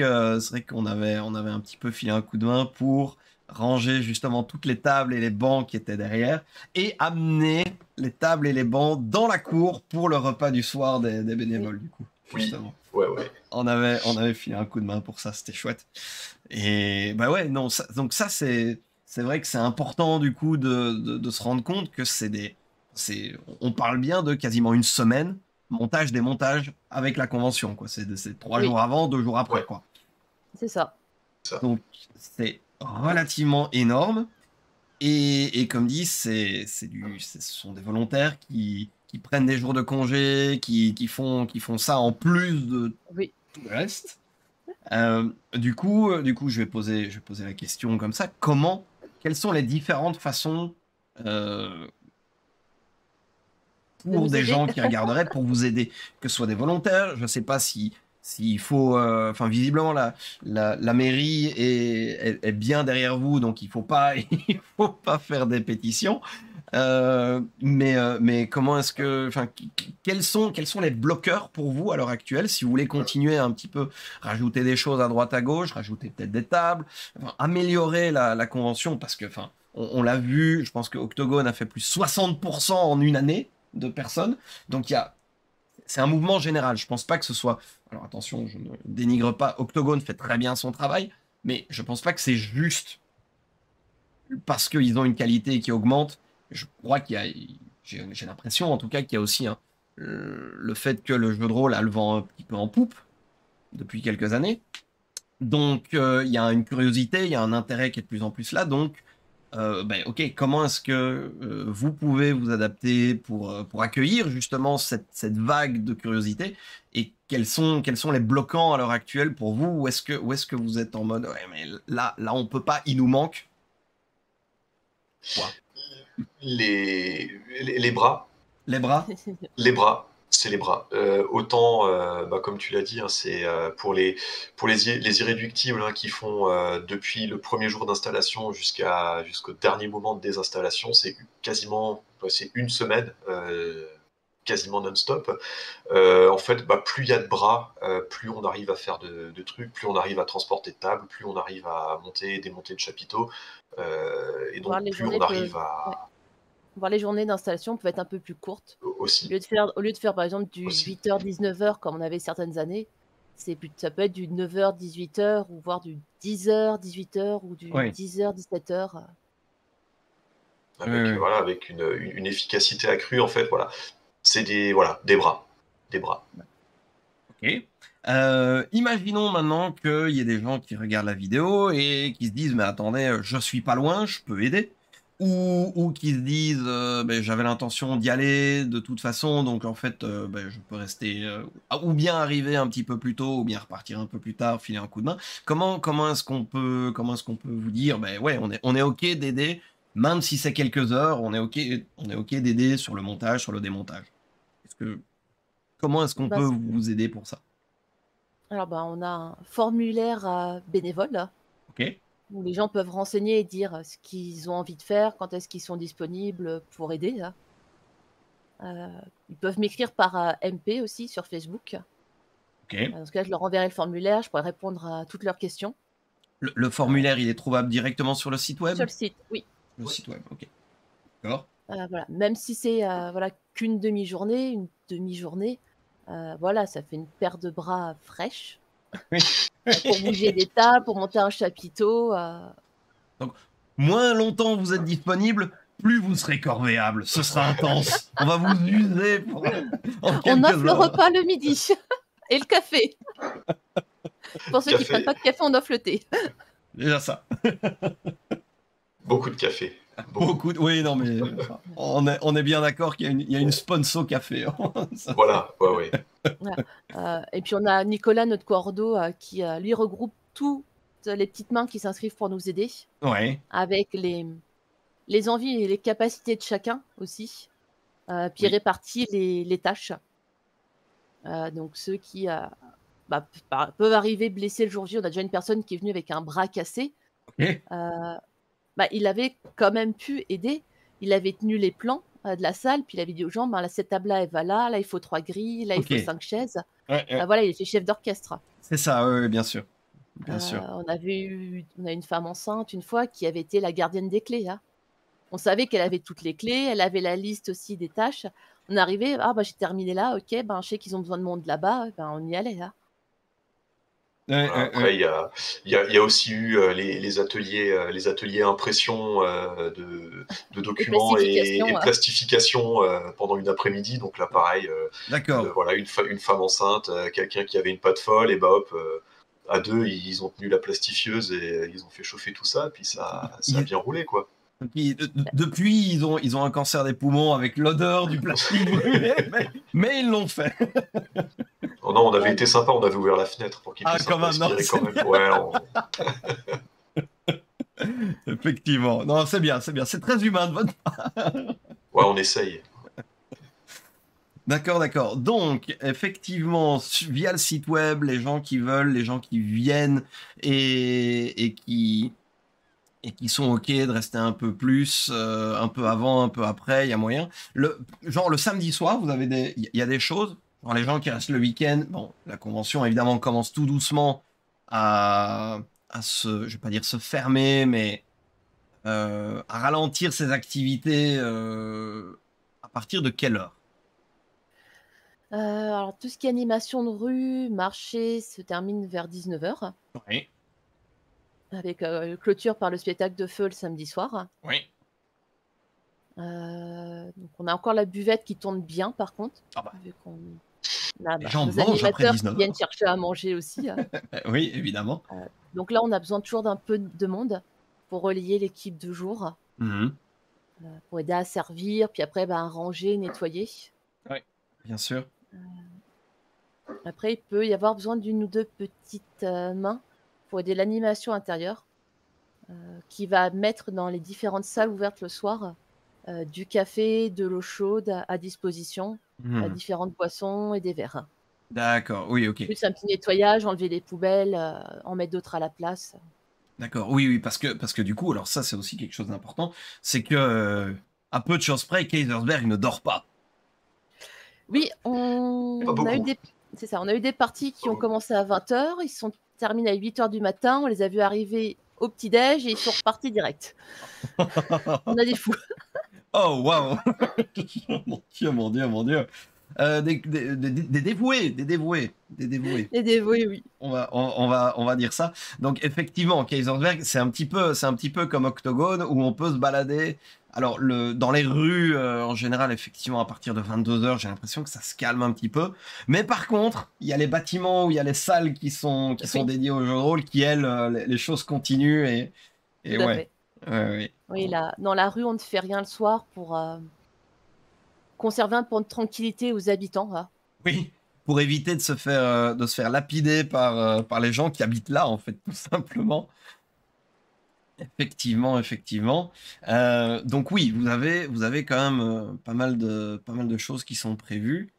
on avait un petit peu filé un coup de main pour ranger justement toutes les tables et les bancs qui étaient derrière et amener les tables et les bancs dans la cour pour le repas du soir des Oui, bénévoles, du coup, Oui, justement. ouais, ouais. On avait filé un coup de main pour ça, c'était chouette. Et bah ouais, non, donc ça, c'est vrai que c'est important, du coup, de se rendre compte que on parle bien de quasiment une semaine, montage, démontage, avec la convention, quoi. C'est 3 jours oui, avant, 2 jours après, Ouais, quoi. c'est ça. ça. Donc, c'est relativement énorme. Et comme dit, ce sont des volontaires qui prennent des jours de congé, qui font ça en plus de Oui. tout le reste. Du coup, je vais poser la question comme ça. Quelles sont les différentes façons euh, pour nous des aider. gens qui regarderaient, pour vous aider, que ce soit des volontaires. Je ne sais pas s'il faut, enfin visiblement la mairie est bien derrière vous, donc il faut pas il faut pas faire des pétitions. Mais comment est-ce que, enfin, quels sont les bloqueurs pour vous à l'heure actuelle, si vous voulez continuer à un petit peu rajouter des choses à droite à gauche, rajouter peut-être des tables, enfin, améliorer la convention, parce que, enfin, on l'a vu, je pense que Octogone a fait plus 60% en une année de personnes, donc c'est un mouvement général. Je pense pas que ce soit, alors attention, je ne dénigre pas, Octogone fait très bien son travail, mais je pense pas que c'est juste parce qu'ils ont une qualité qui augmente. Je crois qu'il y a, j'ai l'impression en tout cas qu'il y a aussi le fait que le jeu de rôle a le vent un petit peu en poupe depuis quelques années. Donc il y a une curiosité, il y a un intérêt qui est de plus en plus là. Donc ok, comment est-ce que vous pouvez vous adapter pour accueillir justement cette vague de curiosité, et quels sont les bloquants à l'heure actuelle pour vous? Où est-ce que vous êtes en mode ouais, mais là on peut pas, il nous manque quoi? Les bras, Les bras? les bras, c'est les bras. Autant, comme tu l'as dit, hein, c'est pour les irréductibles, hein, qui font depuis le premier jour d'installation jusqu'au dernier moment de désinstallation, c'est quasiment, c'est une semaine, quasiment non-stop. En fait, plus il y a de bras, plus on arrive à faire de trucs, plus on arrive à transporter de tables, plus on arrive à monter et démonter de chapiteaux, et Voir donc les plus on journées peuvent, arrive ouais. à Voir les journées d'installation peuvent être un peu plus courtes. aussi, Au lieu de faire par exemple du aussi. 8h-19h comme on avait certaines années, ça peut être du 9h-18h ou voire du 10h-18h ou du Oui. 10h-17h. Oui, Avec, oui. voilà, avec une efficacité accrue, en fait, voilà. C'est des bras, des bras. Ok. Imaginons maintenant qu'il y ait des gens qui regardent la vidéo et qui se disent mais attendez, je suis pas loin, je peux aider. Ou qui se disent ben, j'avais l'intention d'y aller de toute façon, donc en fait ben, je peux rester ou bien arriver un petit peu plus tôt ou bien repartir un peu plus tard, filer un coup de main. Comment est-ce qu'on peut vous dire ben ouais, on est ok d'aider, même si c'est quelques heures, on est ok d'aider sur le montage, sur le démontage. Comment est-ce qu'on Bah, peut c vous aider pour ça? alors, bah, on a un formulaire, bénévole Ok. où les gens peuvent renseigner et dire, ce qu'ils ont envie de faire, quand est-ce qu'ils sont disponibles, pour aider, là. Ils peuvent m'écrire par, MP aussi sur Facebook. Ok. Dans ce cas, je leur enverrai le formulaire, je pourrai répondre à toutes leurs questions. Le Heu, formulaire, il est trouvable directement sur le site web? sur le site, oui. Le Ouais. site web, ok. D'accord. Voilà, même si c'est, voilà, qu'une demi-journée, une demi-journée, voilà, ça fait une paire de bras fraîche, Oui. pour bouger des tables, pour monter un chapiteau, Donc, moins longtemps vous êtes disponible, plus vous serez corvéable. Ce sera intense. On va vous user en on quelques offre le heures. repas le midi et le café. Pour ceux qui prennent Café, pas de café, on offre le thé. Déjà ça. beaucoup de café, beaucoup. Beaucoup de... Oui, non, mais enfin, on est bien d'accord qu'il y a une sponsor café. Ça, Voilà, ouais, ouais. Voilà, et puis on a Nicolas, notre coordo, qui, lui regroupe toutes les petites mains qui s'inscrivent pour nous aider, ouais. avec les envies et les capacités de chacun aussi, puis il Oui. répartit les tâches. Donc ceux qui, peuvent arriver blessés le jour J. On a déjà une personne qui est venue avec un bras cassé, Ok. heu, il avait quand même pu aider. Il avait tenu les plans, de la salle, puis il avait dit aux gens: «Ben là, cette table-là, elle va là, là, il faut 3 grilles, là, il Ok. faut 5 chaises». Ouais, ouais. Voilà, il était chef d'orchestre. C'est ça, ouais, ouais, bien sûr. Bien sûr. On a une femme enceinte une fois qui avait été la gardienne des clés, hein. On savait qu'elle avait toutes les clés, elle avait la liste aussi des tâches. On arrivait: «Ah j'ai terminé là, OK, ben, je sais qu'ils ont besoin de monde là-bas», ben, on y allait, hein. Ouais, Voilà, ouais, ouais. après, il y a aussi eu les ateliers impression de Et documents et plastification, plastification pendant une après-midi. Donc là, pareil, D'accord. voilà, une femme enceinte, quelqu'un qui avait une patte folle, et bah hop, à deux, ils ont tenu la plastifieuse et ils ont fait chauffer tout ça, puis ça a Ils- bien roulé, quoi. Depuis, ils ont un cancer des poumons avec l'odeur du plastique brûlé, mais ils l'ont fait. Oh non, on avait ouais, été sympa, on avait ouvert la fenêtre pour qu'ils Ah, puissent un quand peu même, non, respirer c'est quand même. bien. Ouais, Effectivement. Non, c'est bien, c'est bien. C'est très humain de votre part. ouais, on essaye. D'accord, d'accord. Donc, effectivement, via le site web, les gens qui veulent, les gens qui viennent et qui sont OK de rester un peu plus, un peu avant, un peu après, il y a moyen. Genre le samedi soir, vous avez il y a des choses. Genre les gens qui restent le week-end, bon, la convention évidemment commence tout doucement je vais pas dire se fermer, mais à ralentir ses activités à partir de quelle heure? Alors tout ce qui est animation de rue, marché se termine vers 19h Oui, avec, clôture par le spectacle de feu le samedi soir. oui. Donc on a encore la buvette qui tourne bien par contre, Ah bah, vu qu'on a, les bah, gens nos mangent après animateurs qui 19 viennent heures. chercher à manger aussi, Oui, évidemment. donc là on a besoin toujours d'un peu de monde pour relayer l'équipe de jour, Mhm. pour aider à servir, puis après, bah, à ranger, nettoyer. Oui, bien sûr. Après, il peut y avoir besoin d'une ou 2 petites, mains pour aider l'animation intérieure, qui va mettre dans les différentes salles ouvertes le soir, du café, de l'eau chaude à disposition, Mhm. différentes boissons et des verres. D'accord, oui, ok. Plus un petit nettoyage, enlever les poubelles, en mettre d'autres à la place. D'accord, oui, oui, parce que du coup, alors ça, c'est aussi quelque chose d'important, c'est que, à peu de choses près, Kaisersberg ne dort pas. Oui, Pas on a eu beaucoup. des c'est ça, on a eu des parties qui ont commencé à 20h, ils sont terminés à 8h du matin, on les a vus arriver au petit-déj et ils sont repartis direct. On a des fous. Oh, waouh! Mon Dieu, mon Dieu, mon Dieu. Des dévoués, des dévoués, des dévoués. Les dévoués, oui. On va dire ça. Donc effectivement, Kaisersberg, c'est un petit peu comme Octogone où on peut se balader. Alors dans les rues, en général, effectivement, à partir de 22 heures, j'ai l'impression que ça se calme un petit peu. Mais par contre, il y a les bâtiments où il y a les salles qui sont Oui, dédiées au jeu de rôle, qui elles, les choses continuent tout et à ouais, fait. ouais. Oui, là, dans la rue, on ne fait rien le soir pour, conserver un peu de tranquillité aux habitants, là. Oui, pour éviter de se faire lapider par les gens qui habitent là, en fait, tout simplement. Effectivement, effectivement. Donc oui, vous avez quand même pas mal de choses qui sont prévues.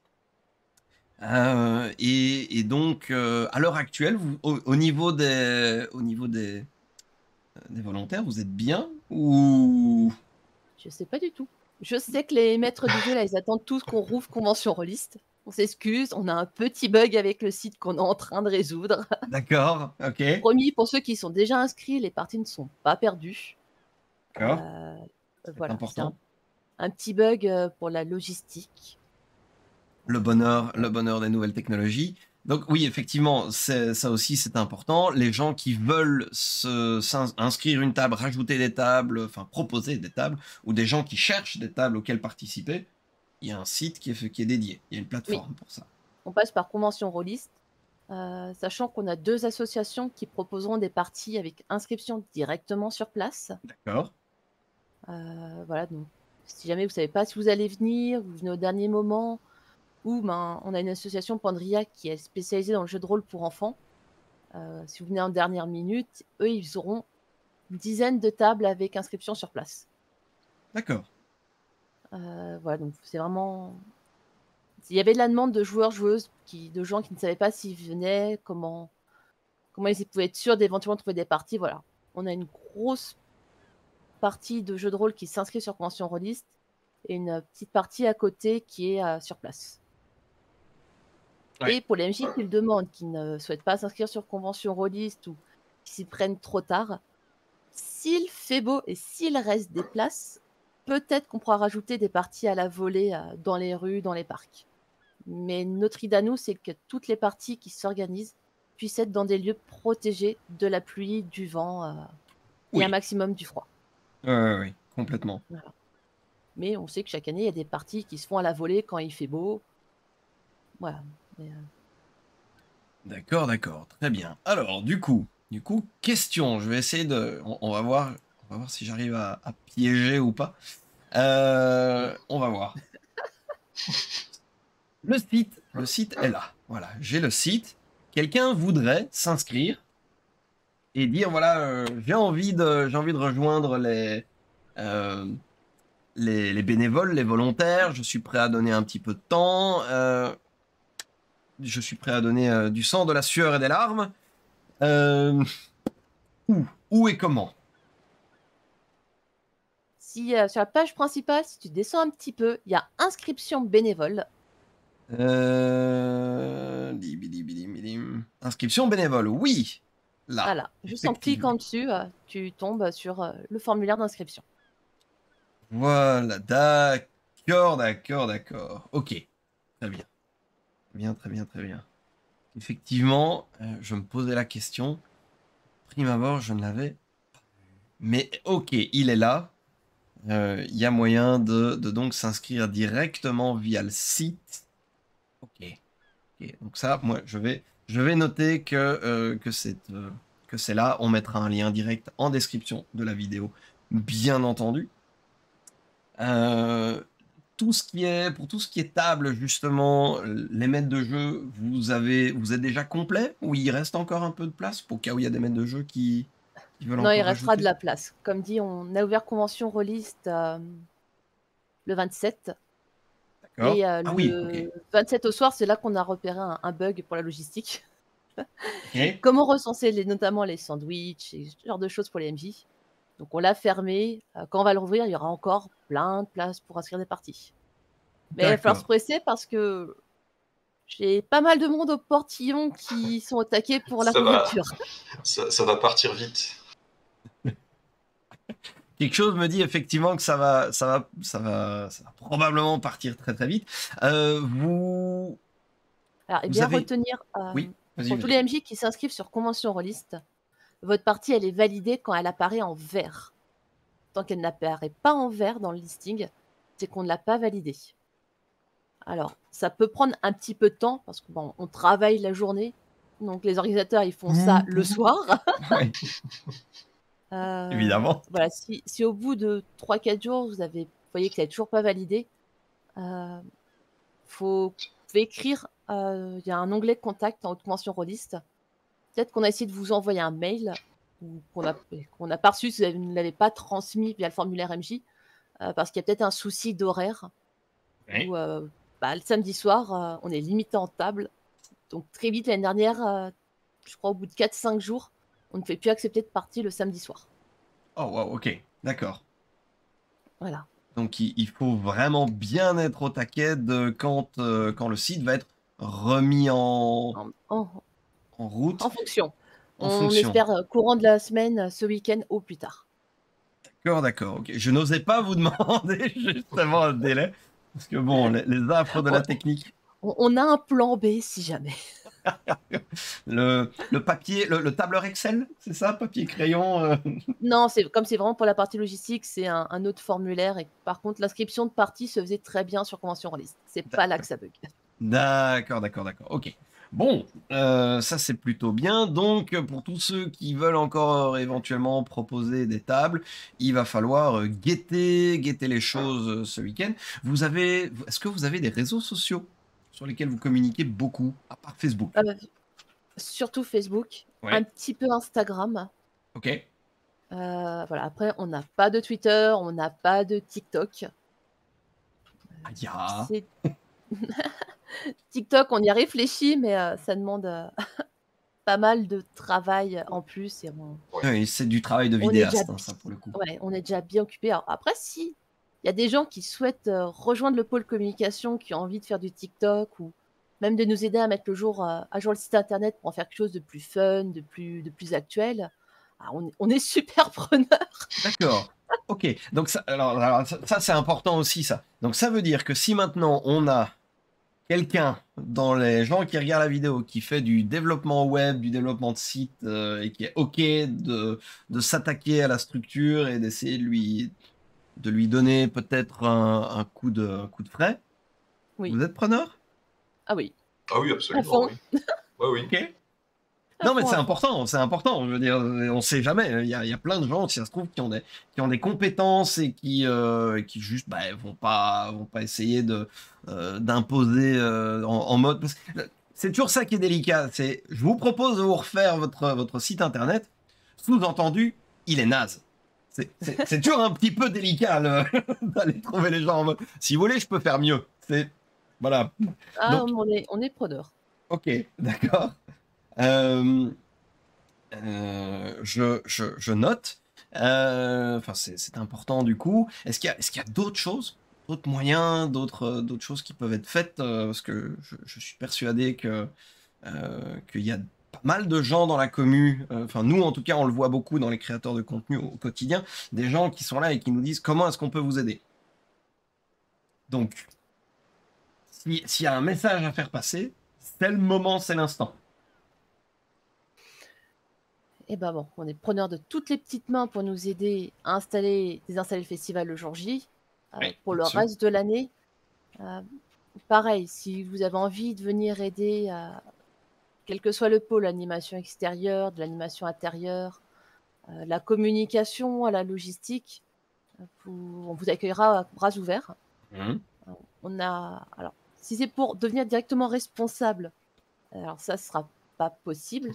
Et donc, à l'heure actuelle, au niveau des volontaires, vous êtes bien ou... Je sais pas du tout. Je sais que les maîtres du jeu, là, ils attendent tous qu'on rouvre Convention Rôliste. On s'excuse, on a un petit bug avec le site qu'on est en train de résoudre. D'accord, ok, Promis, pour ceux qui sont déjà inscrits, les parties ne sont pas perdues. d'accord, c'est Voilà, c'est important. un petit bug, pour la logistique. Le bonheur des nouvelles technologies. Donc oui, effectivement, ça aussi c'est important. Les gens qui veulent inscrire une table, rajouter des tables, enfin proposer des tables, ou des gens qui cherchent des tables auxquelles participer, il y a un site qui est dédié. Il y a une Oui, plateforme pour ça. on passe par Convention Rôliste, sachant qu'on a 2 associations qui proposeront des parties avec inscription directement sur place. D'accord. Voilà, donc si jamais vous savez pas si vous allez venir, vous venez au dernier moment, ou ben, on a une association Pandria qui est spécialisée dans le jeu de rôle pour enfants. Si vous venez en dernière minute, eux, ils auront une dizaine de tables avec inscription sur place. D'accord. Voilà, donc c'est vraiment... Il y avait de la demande de joueurs, joueuses, de gens qui ne savaient pas s'ils venaient, comment ils pouvaient être sûrs d'éventuellement trouver des parties. Voilà. On a une grosse partie de jeux de rôle qui s'inscrit sur Convention Rôliste et une petite partie à côté qui est sur place. Ouais. Et pour les MJ qui le demandent, qui ne souhaitent pas s'inscrire sur Convention Rôliste ou qui s'y prennent trop tard, s'il fait beau et s'il reste des places, peut-être qu'on pourra rajouter des parties à la volée dans les rues, dans les parcs. Mais notre idée à nous, c'est que toutes les parties qui s'organisent puissent être dans des lieux protégés de la pluie, du vent et un Oui. maximum du froid. Oui, complètement. Voilà. Mais on sait que chaque année, il y a des parties qui se font à la volée quand il fait beau. Voilà. Mais, D'accord, d'accord. Très bien. Alors, du coup, question. Je vais essayer de. On va voir si j'arrive à piéger ou pas. On va voir. Le site est là. Voilà, j'ai le site. Quelqu'un voudrait s'inscrire et dire voilà, j'ai envie de rejoindre euh, les bénévoles, les volontaires. Je suis prêt à donner un petit peu de temps. Je suis prêt à donner du sang, de la sueur et des larmes. Euh, où et comment? Si sur la page principale, si tu descends un petit peu, il y a inscription bénévole. Inscription bénévole, oui. Là, Voilà, juste en cliquant dessus, tu tombes sur le formulaire d'inscription. Voilà, d'accord, d'accord, d'accord. Ok, très bien. Très bien, très bien. Effectivement, je me posais la question. Prime abord, je ne l'avais pas vu. Mais ok, il est là. Il y a moyen de donc s'inscrire directement via le site. Ok. Ok. Donc ça, moi, je vais noter que c'est là. On mettra un lien direct en description de la vidéo, bien entendu. Pour tout ce qui est table, justement, les maîtres de jeu, vous êtes déjà complet ou il reste encore un peu de place pour cas où il y a des maîtres de jeu qui veulent Non, il encore restera de rajouter? la place. Comme dit, on a ouvert convention rôliste le 27. D'accord. Et Ah oui, ok. le 27 au soir, c'est là qu'on a repéré un bug pour la logistique. Ok. Comment recenser notamment les sandwichs et ce genre de choses pour les MJ. Donc on l'a fermé. Quand on va le rouvrir, il y aura encore plein de places pour inscrire des parties. Mais il va falloir se D'accord. presser parce que j'ai pas mal de monde au portillon qui sont au taquet pour la Ça va, réouverture. ça va partir vite. Quelque chose me dit effectivement que ça va probablement partir très très vite. Vous Alors, et vous bien avez retenir, oui, vas-y, pour tous vas-y. les MJ qui s'inscrivent sur convention rôliste, votre partie, elle est validée quand elle apparaît en vert. Tant qu'elle n'apparaît pas en vert dans le listing, c'est qu'on ne l'a pas validée. Alors, ça peut prendre un petit peu de temps parce que bon, on travaille la journée. Donc les organisateurs, ils font ça le soir. Ouais, évidemment. Voilà, si au bout de 3-4 jours, vous voyez que ça n'est toujours pas validé, vous pouvez écrire, il y a un onglet contact en haute mention rôliste. Peut-être qu'on a essayé de vous envoyer un mail ou qu'on n'a pas reçu si vous ne l'avez pas transmis via le formulaire MJ, parce qu'il y a peut-être un souci d'horaire Oui. où le samedi soir, on est limité en table. Donc très vite, l'année dernière, je crois au bout de 4-5 jours, on ne fait plus accepter de partie le samedi soir. Oh wow, ok, d'accord. Voilà. Donc il faut vraiment bien être au taquet de quand le site va être remis En, en- en en route, fonction. en On fonction. espère courant de la semaine, ce week-end au plus tard. D'accord, d'accord. Ok. Je n'osais pas vous demander justement un délai parce que bon, les affres de la technique, On a un plan B si jamais. le papier, le tableur Excel, c'est ça, papier crayon. Non, comme c'est vraiment pour la partie logistique, c'est un autre formulaire. Et par contre, l'inscription de partie se faisait très bien sur convention rôliste. C'est pas là que ça bug. D'accord, d'accord, d'accord. Ok. Bon, ça c'est plutôt bien. Donc, pour tous ceux qui veulent encore éventuellement proposer des tables, il va falloir guetter les choses ce week-end. Est-ce que vous avez des réseaux sociaux sur lesquels vous communiquez beaucoup, à part Facebook? Euh, Surtout Facebook, un Ouais. petit peu Instagram. Ok. Voilà. Après, on n'a pas de Twitter, on n'a pas de TikTok. Aïe. C'est TikTok, on y a réfléchi, mais ça demande pas mal de travail en plus. Et Ouais. Oui, c'est du travail de on est déjà, vidéaste, hein, ça pour le coup. ouais, on est déjà bien occupé. Alors, après, si il y a des gens qui souhaitent rejoindre le pôle communication, qui ont envie de faire du TikTok ou même de nous aider à mettre à jour le site internet pour en faire quelque chose de plus fun, de plus actuel, on est super preneur. D'accord. Ok. Donc alors, ça c'est important aussi ça. Donc ça veut dire que si maintenant on a quelqu'un dans les gens qui regardent la vidéo qui fait du développement web, du développement de site et qui est OK de s'attaquer à la structure et d'essayer de lui donner peut-être un coup de frais, Oui. vous êtes preneur? Ah oui. Ah oui, À absolument, fond. oui. Ouais, oui. OK. À Non, mais fond, c'est à fond. important, c'est important. Je veux dire, on sait jamais. Il y a plein de gens, si ça se trouve, qui ont des compétences et qui juste vont pas essayer d'imposer en mode. Parce que c'est toujours ça qui est délicat. Je vous propose de vous refaire votre site internet. Sous-entendu, il est naze. C'est toujours un petit peu délicat d'aller trouver les gens en mode. Si vous voulez, je peux faire mieux. Voilà. Ah, Donc, on est preneur. ok, d'accord. Euh, je note. Enfin, c'est important du coup. Est-ce qu'il y a d'autres choses, d'autres moyens, d'autres choses qui peuvent être faites parce que je suis persuadé qu'il y a pas mal de gens dans la commu. Enfin, nous, en tout cas, on le voit beaucoup dans les créateurs de contenu au quotidien. Des gens qui sont là et qui nous disent comment est-ce qu'on peut vous aider. Donc, s'il y a un message à faire passer, c'est le moment, c'est l'instant. Et ben bon, on est preneur de toutes les petites mains pour nous aider à désinstaller le festival le jour J. Oui, Pour bien le sûr. reste de l'année, pareil, si vous avez envie de venir aider, quel que soit le pôle, l'animation extérieure, de l'animation intérieure, la communication, à la logistique, on vous accueillera à bras ouverts. Mhm. Alors, si c'est pour devenir directement responsable, alors ça ne sera pas possible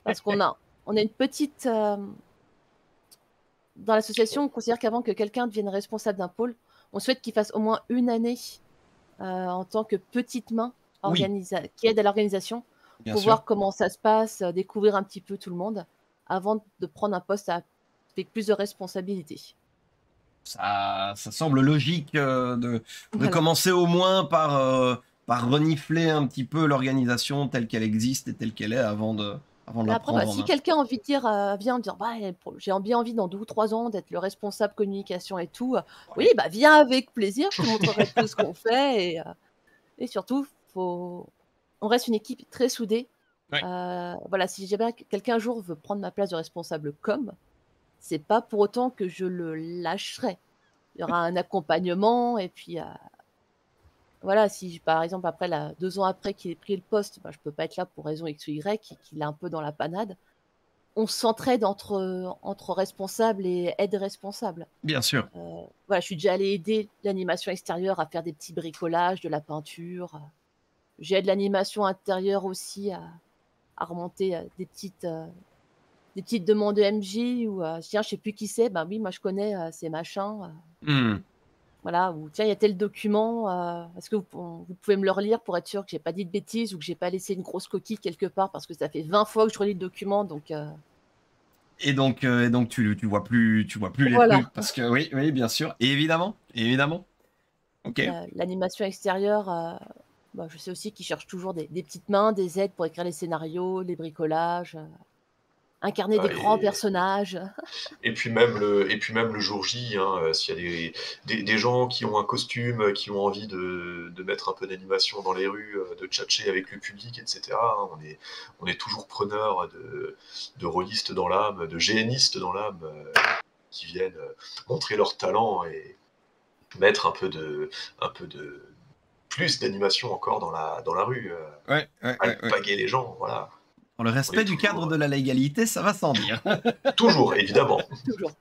parce qu'on a une petite. Dans l'association, on considère qu'avant que quelqu'un devienne responsable d'un pôle, on souhaite qu'il fasse au moins une année en tant que petite main Oui, qui aide à l'organisation bien pour sûr. voir comment ça se passe, découvrir un petit peu tout le monde avant de prendre un poste avec plus de responsabilités. Ça semble logique de Voilà. commencer au moins par renifler un petit peu l'organisation telle qu'elle existe et telle qu'elle est avant de la Après, prendre en si main. quelqu'un a envie de dire, vient me dire, bah, j'ai bien envie dans 2 ou 3 ans d'être le responsable communication et tout, oui, bah, viens avec plaisir, je te montrerai tout ce qu'on fait et surtout, on reste une équipe très soudée. Ouais. Voilà, si jamais quelqu'un un jour veut prendre ma place de responsable com, c'est pas pour autant que je le lâcherai. Il y aura un accompagnement et puis, voilà, si par exemple après 2 ans après qu'il ait pris le poste, bah, je peux pas être là pour raison X ou Y, qu'il est un peu dans la panade. On s'entraide entre responsables et aides responsables. Bien sûr. Voilà, je suis déjà allée aider l'animation extérieure à faire des petits bricolages, de la peinture. J'aide l'animation intérieure aussi à remonter des petites demandes de MJ ou tiens, je sais plus qui c'est, ben oui, moi je connais ces machins. Hmm. Voilà, ou tiens, il y a tel document, est-ce que vous pouvez me le relire pour être sûr que j'ai pas dit de bêtises ou que j'ai pas laissé une grosse coquille quelque part parce que ça fait 20 fois que je relis le document, donc Et donc tu vois plus les voilà. trucs parce que oui, bien sûr. Et évidemment. Ok. L'animation extérieure, bah, je sais aussi qu'ils cherchent toujours des petites mains, des aides pour écrire les scénarios, les bricolages, incarner des grands personnages. Et puis même le jour J, hein, s'il y a des gens qui ont un costume, qui ont envie de mettre un peu d'animation dans les rues, de tchatcher avec le public, etc., hein, on est toujours preneur de rôlistes dans l'âme, de GNistes dans l'âme, qui viennent montrer leur talent et mettre un peu de plus d'animation encore dans la rue, Ouais. alpaguer les gens, voilà. Pour le respect du cadre de la légalité, ça va sans dire. Toujours, évidemment. Toujours.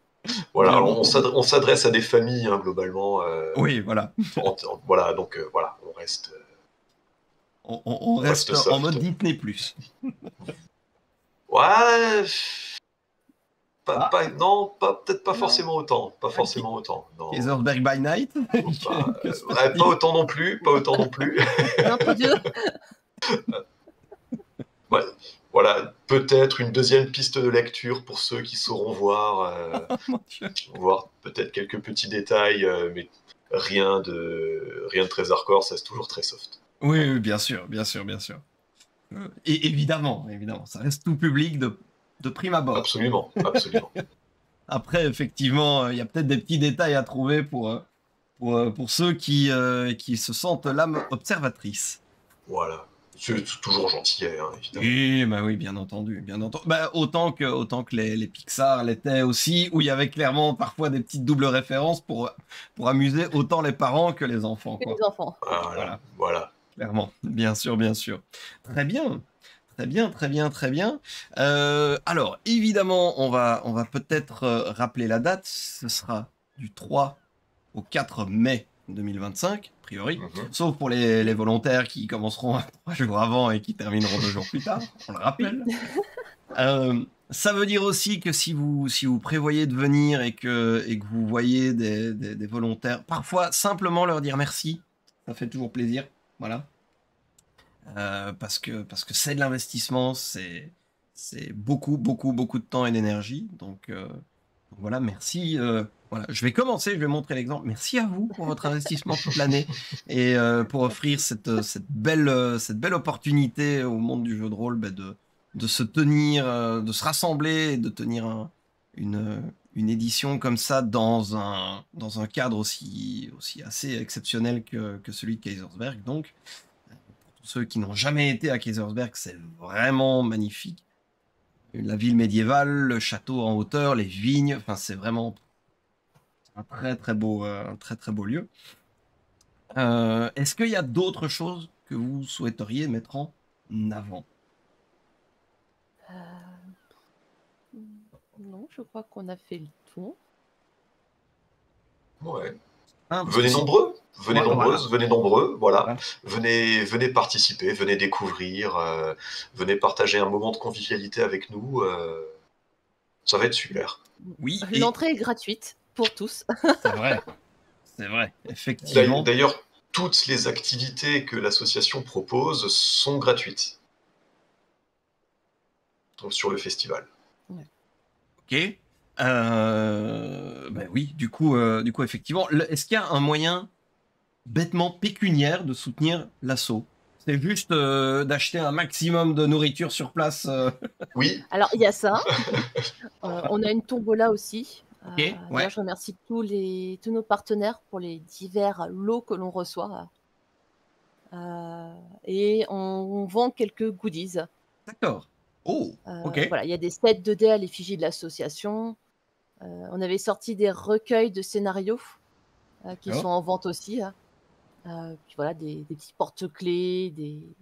Voilà, Bien. alors on s'adresse à des familles, hein, globalement. Oui, voilà. Voilà, donc voilà, on reste. On reste reste en soft. mode Disney+. Ouais. Ah. Non, peut-être pas Non. forcément autant. Pas forcément autant. Non. Kaisersberg by Night. Pas autant non plus. Pas autant non plus. Entre deux. Ouais, voilà, peut-être une deuxième piste de lecture pour ceux qui sauront voir, Mon Dieu. voir peut-être quelques petits détails, mais rien de très hardcore, ça c'est toujours très soft. Oui, bien sûr. Et évidemment, ça reste tout public de prime abord. Absolument. Après, effectivement, il y a peut-être des petits détails à trouver pour ceux qui se sentent l'âme observatrice. Voilà. C'est toujours gentil, hein, évidemment. Oui, bien entendu. Bah, autant que les Pixar l'étaient aussi, où il y avait clairement parfois des petites doubles références pour amuser autant les parents que les enfants. Que Quoi. les enfants. Voilà. Clairement, bien sûr. Très bien. Alors, évidemment, on va peut-être rappeler la date. Ce sera du 3 au 4 mai 2025, a priori. Sauf pour les volontaires qui commenceront 3 jours avant et qui termineront 2 jours plus tard, on le rappelle. Ça veut dire aussi que si vous prévoyez de venir et que vous voyez des volontaires, parfois simplement leur dire merci, ça fait toujours plaisir. Voilà. Parce que c'est de l'investissement, c'est beaucoup, beaucoup, beaucoup de temps et d'énergie. Donc voilà, merci. Voilà, je vais commencer, je vais montrer l'exemple. Merci à vous pour votre investissement toute l'année et pour offrir cette belle opportunité au monde du jeu de rôle de se tenir, de se rassembler et de tenir une édition comme ça dans un cadre aussi assez exceptionnel que celui de Kaisersberg. Donc, pour ceux qui n'ont jamais été à Kaisersberg, c'est vraiment magnifique. La ville médiévale, le château en hauteur, les vignes, enfin c'est vraiment un très très beau lieu. Est-ce qu'il y a d'autres choses que vous souhaiteriez mettre en avant? Non, je crois qu'on a fait le tour. Ouais. Hein, Venez si- nombreux, venez Ouais, nombreuses, venez nombreux, voilà. Voilà. Venez participer, venez découvrir, venez partager un moment de convivialité avec nous. Ça va être super. Oui, et L'entrée est gratuite pour tous. c'est vrai, effectivement. D'ailleurs, toutes les activités que l'association propose sont gratuites. Donc, sur le festival. Ok. Ben oui, du coup, effectivement, est-ce qu'il y a un moyen bêtement pécuniaire de soutenir l'assaut? C'est juste d'acheter un maximum de nourriture sur place. Oui, Alors, il y a ça. On a une tombola aussi. Ok, D'ailleurs, ouais. je remercie tous nos partenaires pour les divers lots que l'on reçoit. Et on vend quelques goodies. D'accord. Oh, ok. Voilà, il y a des sets de dés à l'effigie de l'association. On avait sorti des recueils de scénarios qui D'accord. sont en vente aussi. Puis voilà, des petits porte-clés, il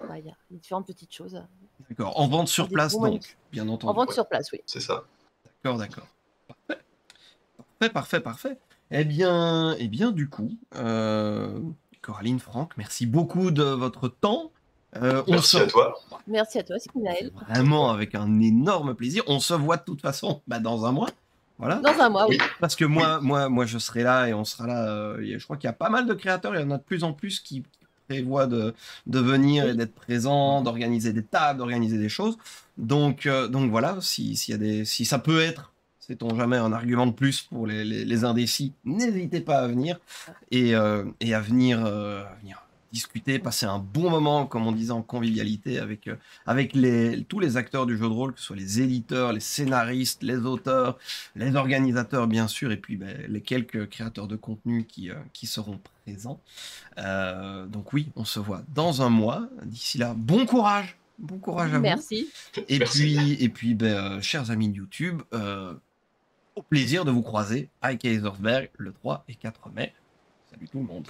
y a différentes petites choses. D'accord. En vente sur Des place, bons donc, manuscrits. bien En entendu. vente Ouais. sur place, oui. c'est ça. D'accord. Parfait. Eh bien, du coup, Coraline, Franck, merci beaucoup de votre temps. Merci à toi. Merci à toi, C'est Sinaël. vraiment avec un énorme plaisir. On se voit de toute façon dans un mois. Voilà. Dans un mois, oui. Parce que moi, je serai là et on sera là. Je crois qu'il y a pas mal de créateurs, il y en a de plus en plus qui prévoient de venir et d'être présents, d'organiser des tables, d'organiser des choses. Donc voilà, si ça peut être, sait-on jamais, un argument de plus pour les indécis, n'hésitez pas à venir et à venir discuter, passer un bon moment, comme on disait, en convivialité avec tous les acteurs du jeu de rôle, que ce soit les éditeurs, les scénaristes, les auteurs, les organisateurs bien sûr, et puis les quelques créateurs de contenu qui seront présents. Donc oui, on se voit dans un mois. D'ici là, bon courage à vous. Merci. Et Merci. puis chers amis de YouTube, au plaisir de vous croiser à Kaisersberg le 3 et 4 mai. Salut tout le monde.